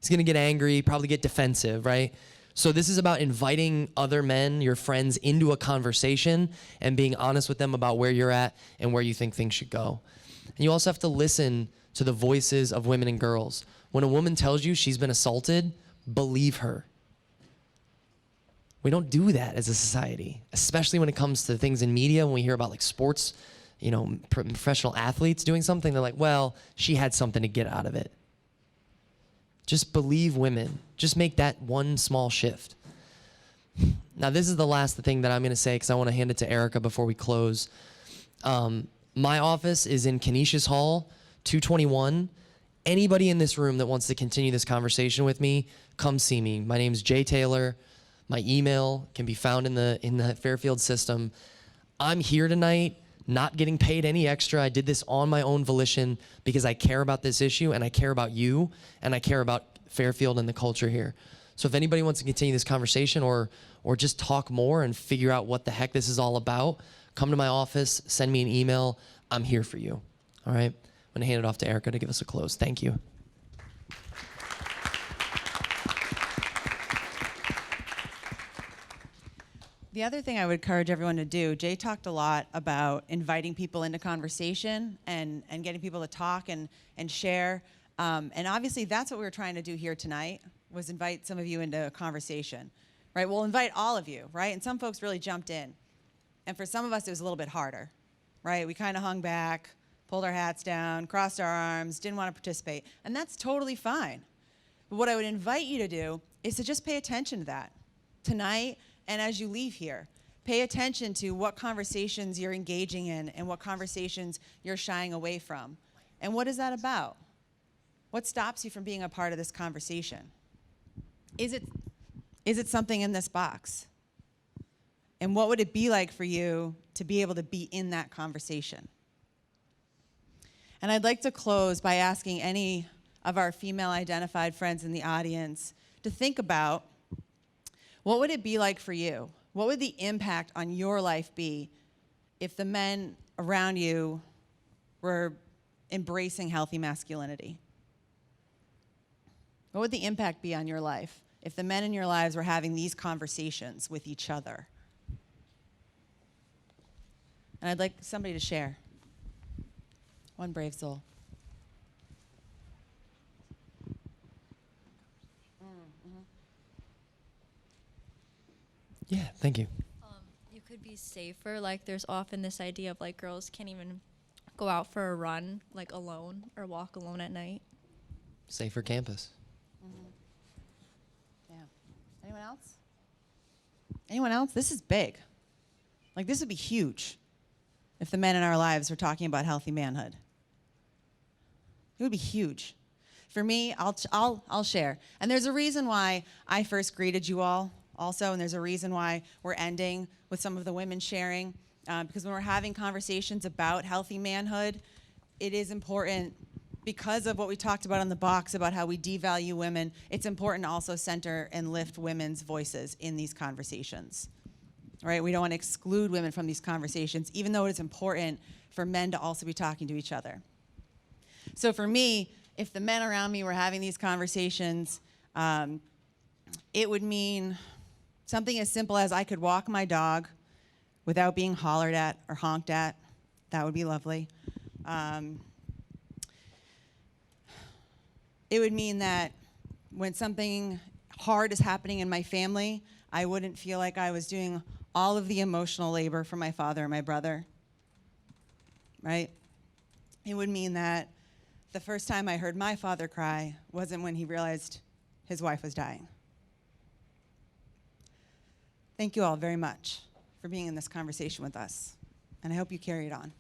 He's going to get angry, probably get defensive, right? So this is about inviting other men, your friends, into a conversation and being honest with them about where you're at and where you think things should go. And you also have to listen to the voices of women and girls. When a woman tells you she's been assaulted, believe her. We don't do that as a society, especially when it comes to things in media. When we hear about like sports, you know, professional athletes doing something, they're like, well, she had something to get out of it. Just believe women. Just make that one small shift. Now, this is the last thing that I'm going to say because I want to hand it to Erica before we close. My office is in Canisius Hall, 221. Anybody in this room that wants to continue this conversation with me, come see me. My name's Jay Taylor. My email can be found in the Fairfield system. I'm here tonight, not getting paid any extra. I did this on my own volition because I care about this issue and I care about you and I care about Fairfield and the culture here. So if anybody wants to continue this conversation or just talk more and figure out what the heck this is all about, come to my office, send me an email. I'm here for you. All right? I'm going to hand it off to Erica to give us a close. Thank you. The other thing I would encourage everyone to do, Jay talked a lot about inviting people into conversation and getting people to talk and share. And obviously that's what we were trying to do here tonight, was invite some of you into a conversation, right? We'll invite all of you, right? And some folks really jumped in. And for some of us, it was a little bit harder, right? We kind of hung back, pulled our hats down, crossed our arms, didn't want to participate. And that's totally fine. But what I would invite you to do is to just pay attention to that tonight. And as you leave here, pay attention to what conversations you're engaging in and what conversations you're shying away from. And what is that about? What stops you from being a part of this conversation? Is it something in this box? And what would it be like for you to be able to be in that conversation? And I'd like to close by asking any of our female-identified friends in the audience to think about, what would it be like for you? What would the impact on your life be if the men around you were embracing healthy masculinity? What would the impact be on your life if the men in your lives were having these conversations with each other? And I'd like somebody to share. One brave soul. Yeah, thank you. You could be safer. Like, there's often this idea of like girls can't even go out for a run like alone or walk alone at night. Safer campus. Yeah. Anyone else? Anyone else? This is big. Like, this would be huge if the men in our lives were talking about healthy manhood. It would be huge. For me, I'll share. And there's a reason why I first greeted you all also, and there's a reason why we're ending with some of the women sharing, because when we're having conversations about healthy manhood, it is important, because of what we talked about on the box about how we devalue women, it's important to also center and lift women's voices in these conversations. Right? We don't want to exclude women from these conversations, even though it's important for men to also be talking to each other. So for me, if the men around me were having these conversations, it would mean something as simple as I could walk my dog without being hollered at or honked at. That would be lovely. It would mean that when something hard is happening in my family, I wouldn't feel like I was doing all of the emotional labor for my father and my brother, right? It would mean that the first time I heard my father cry wasn't when he realized his wife was dying. Thank you all very much for being in this conversation with us, and I hope you carry it on.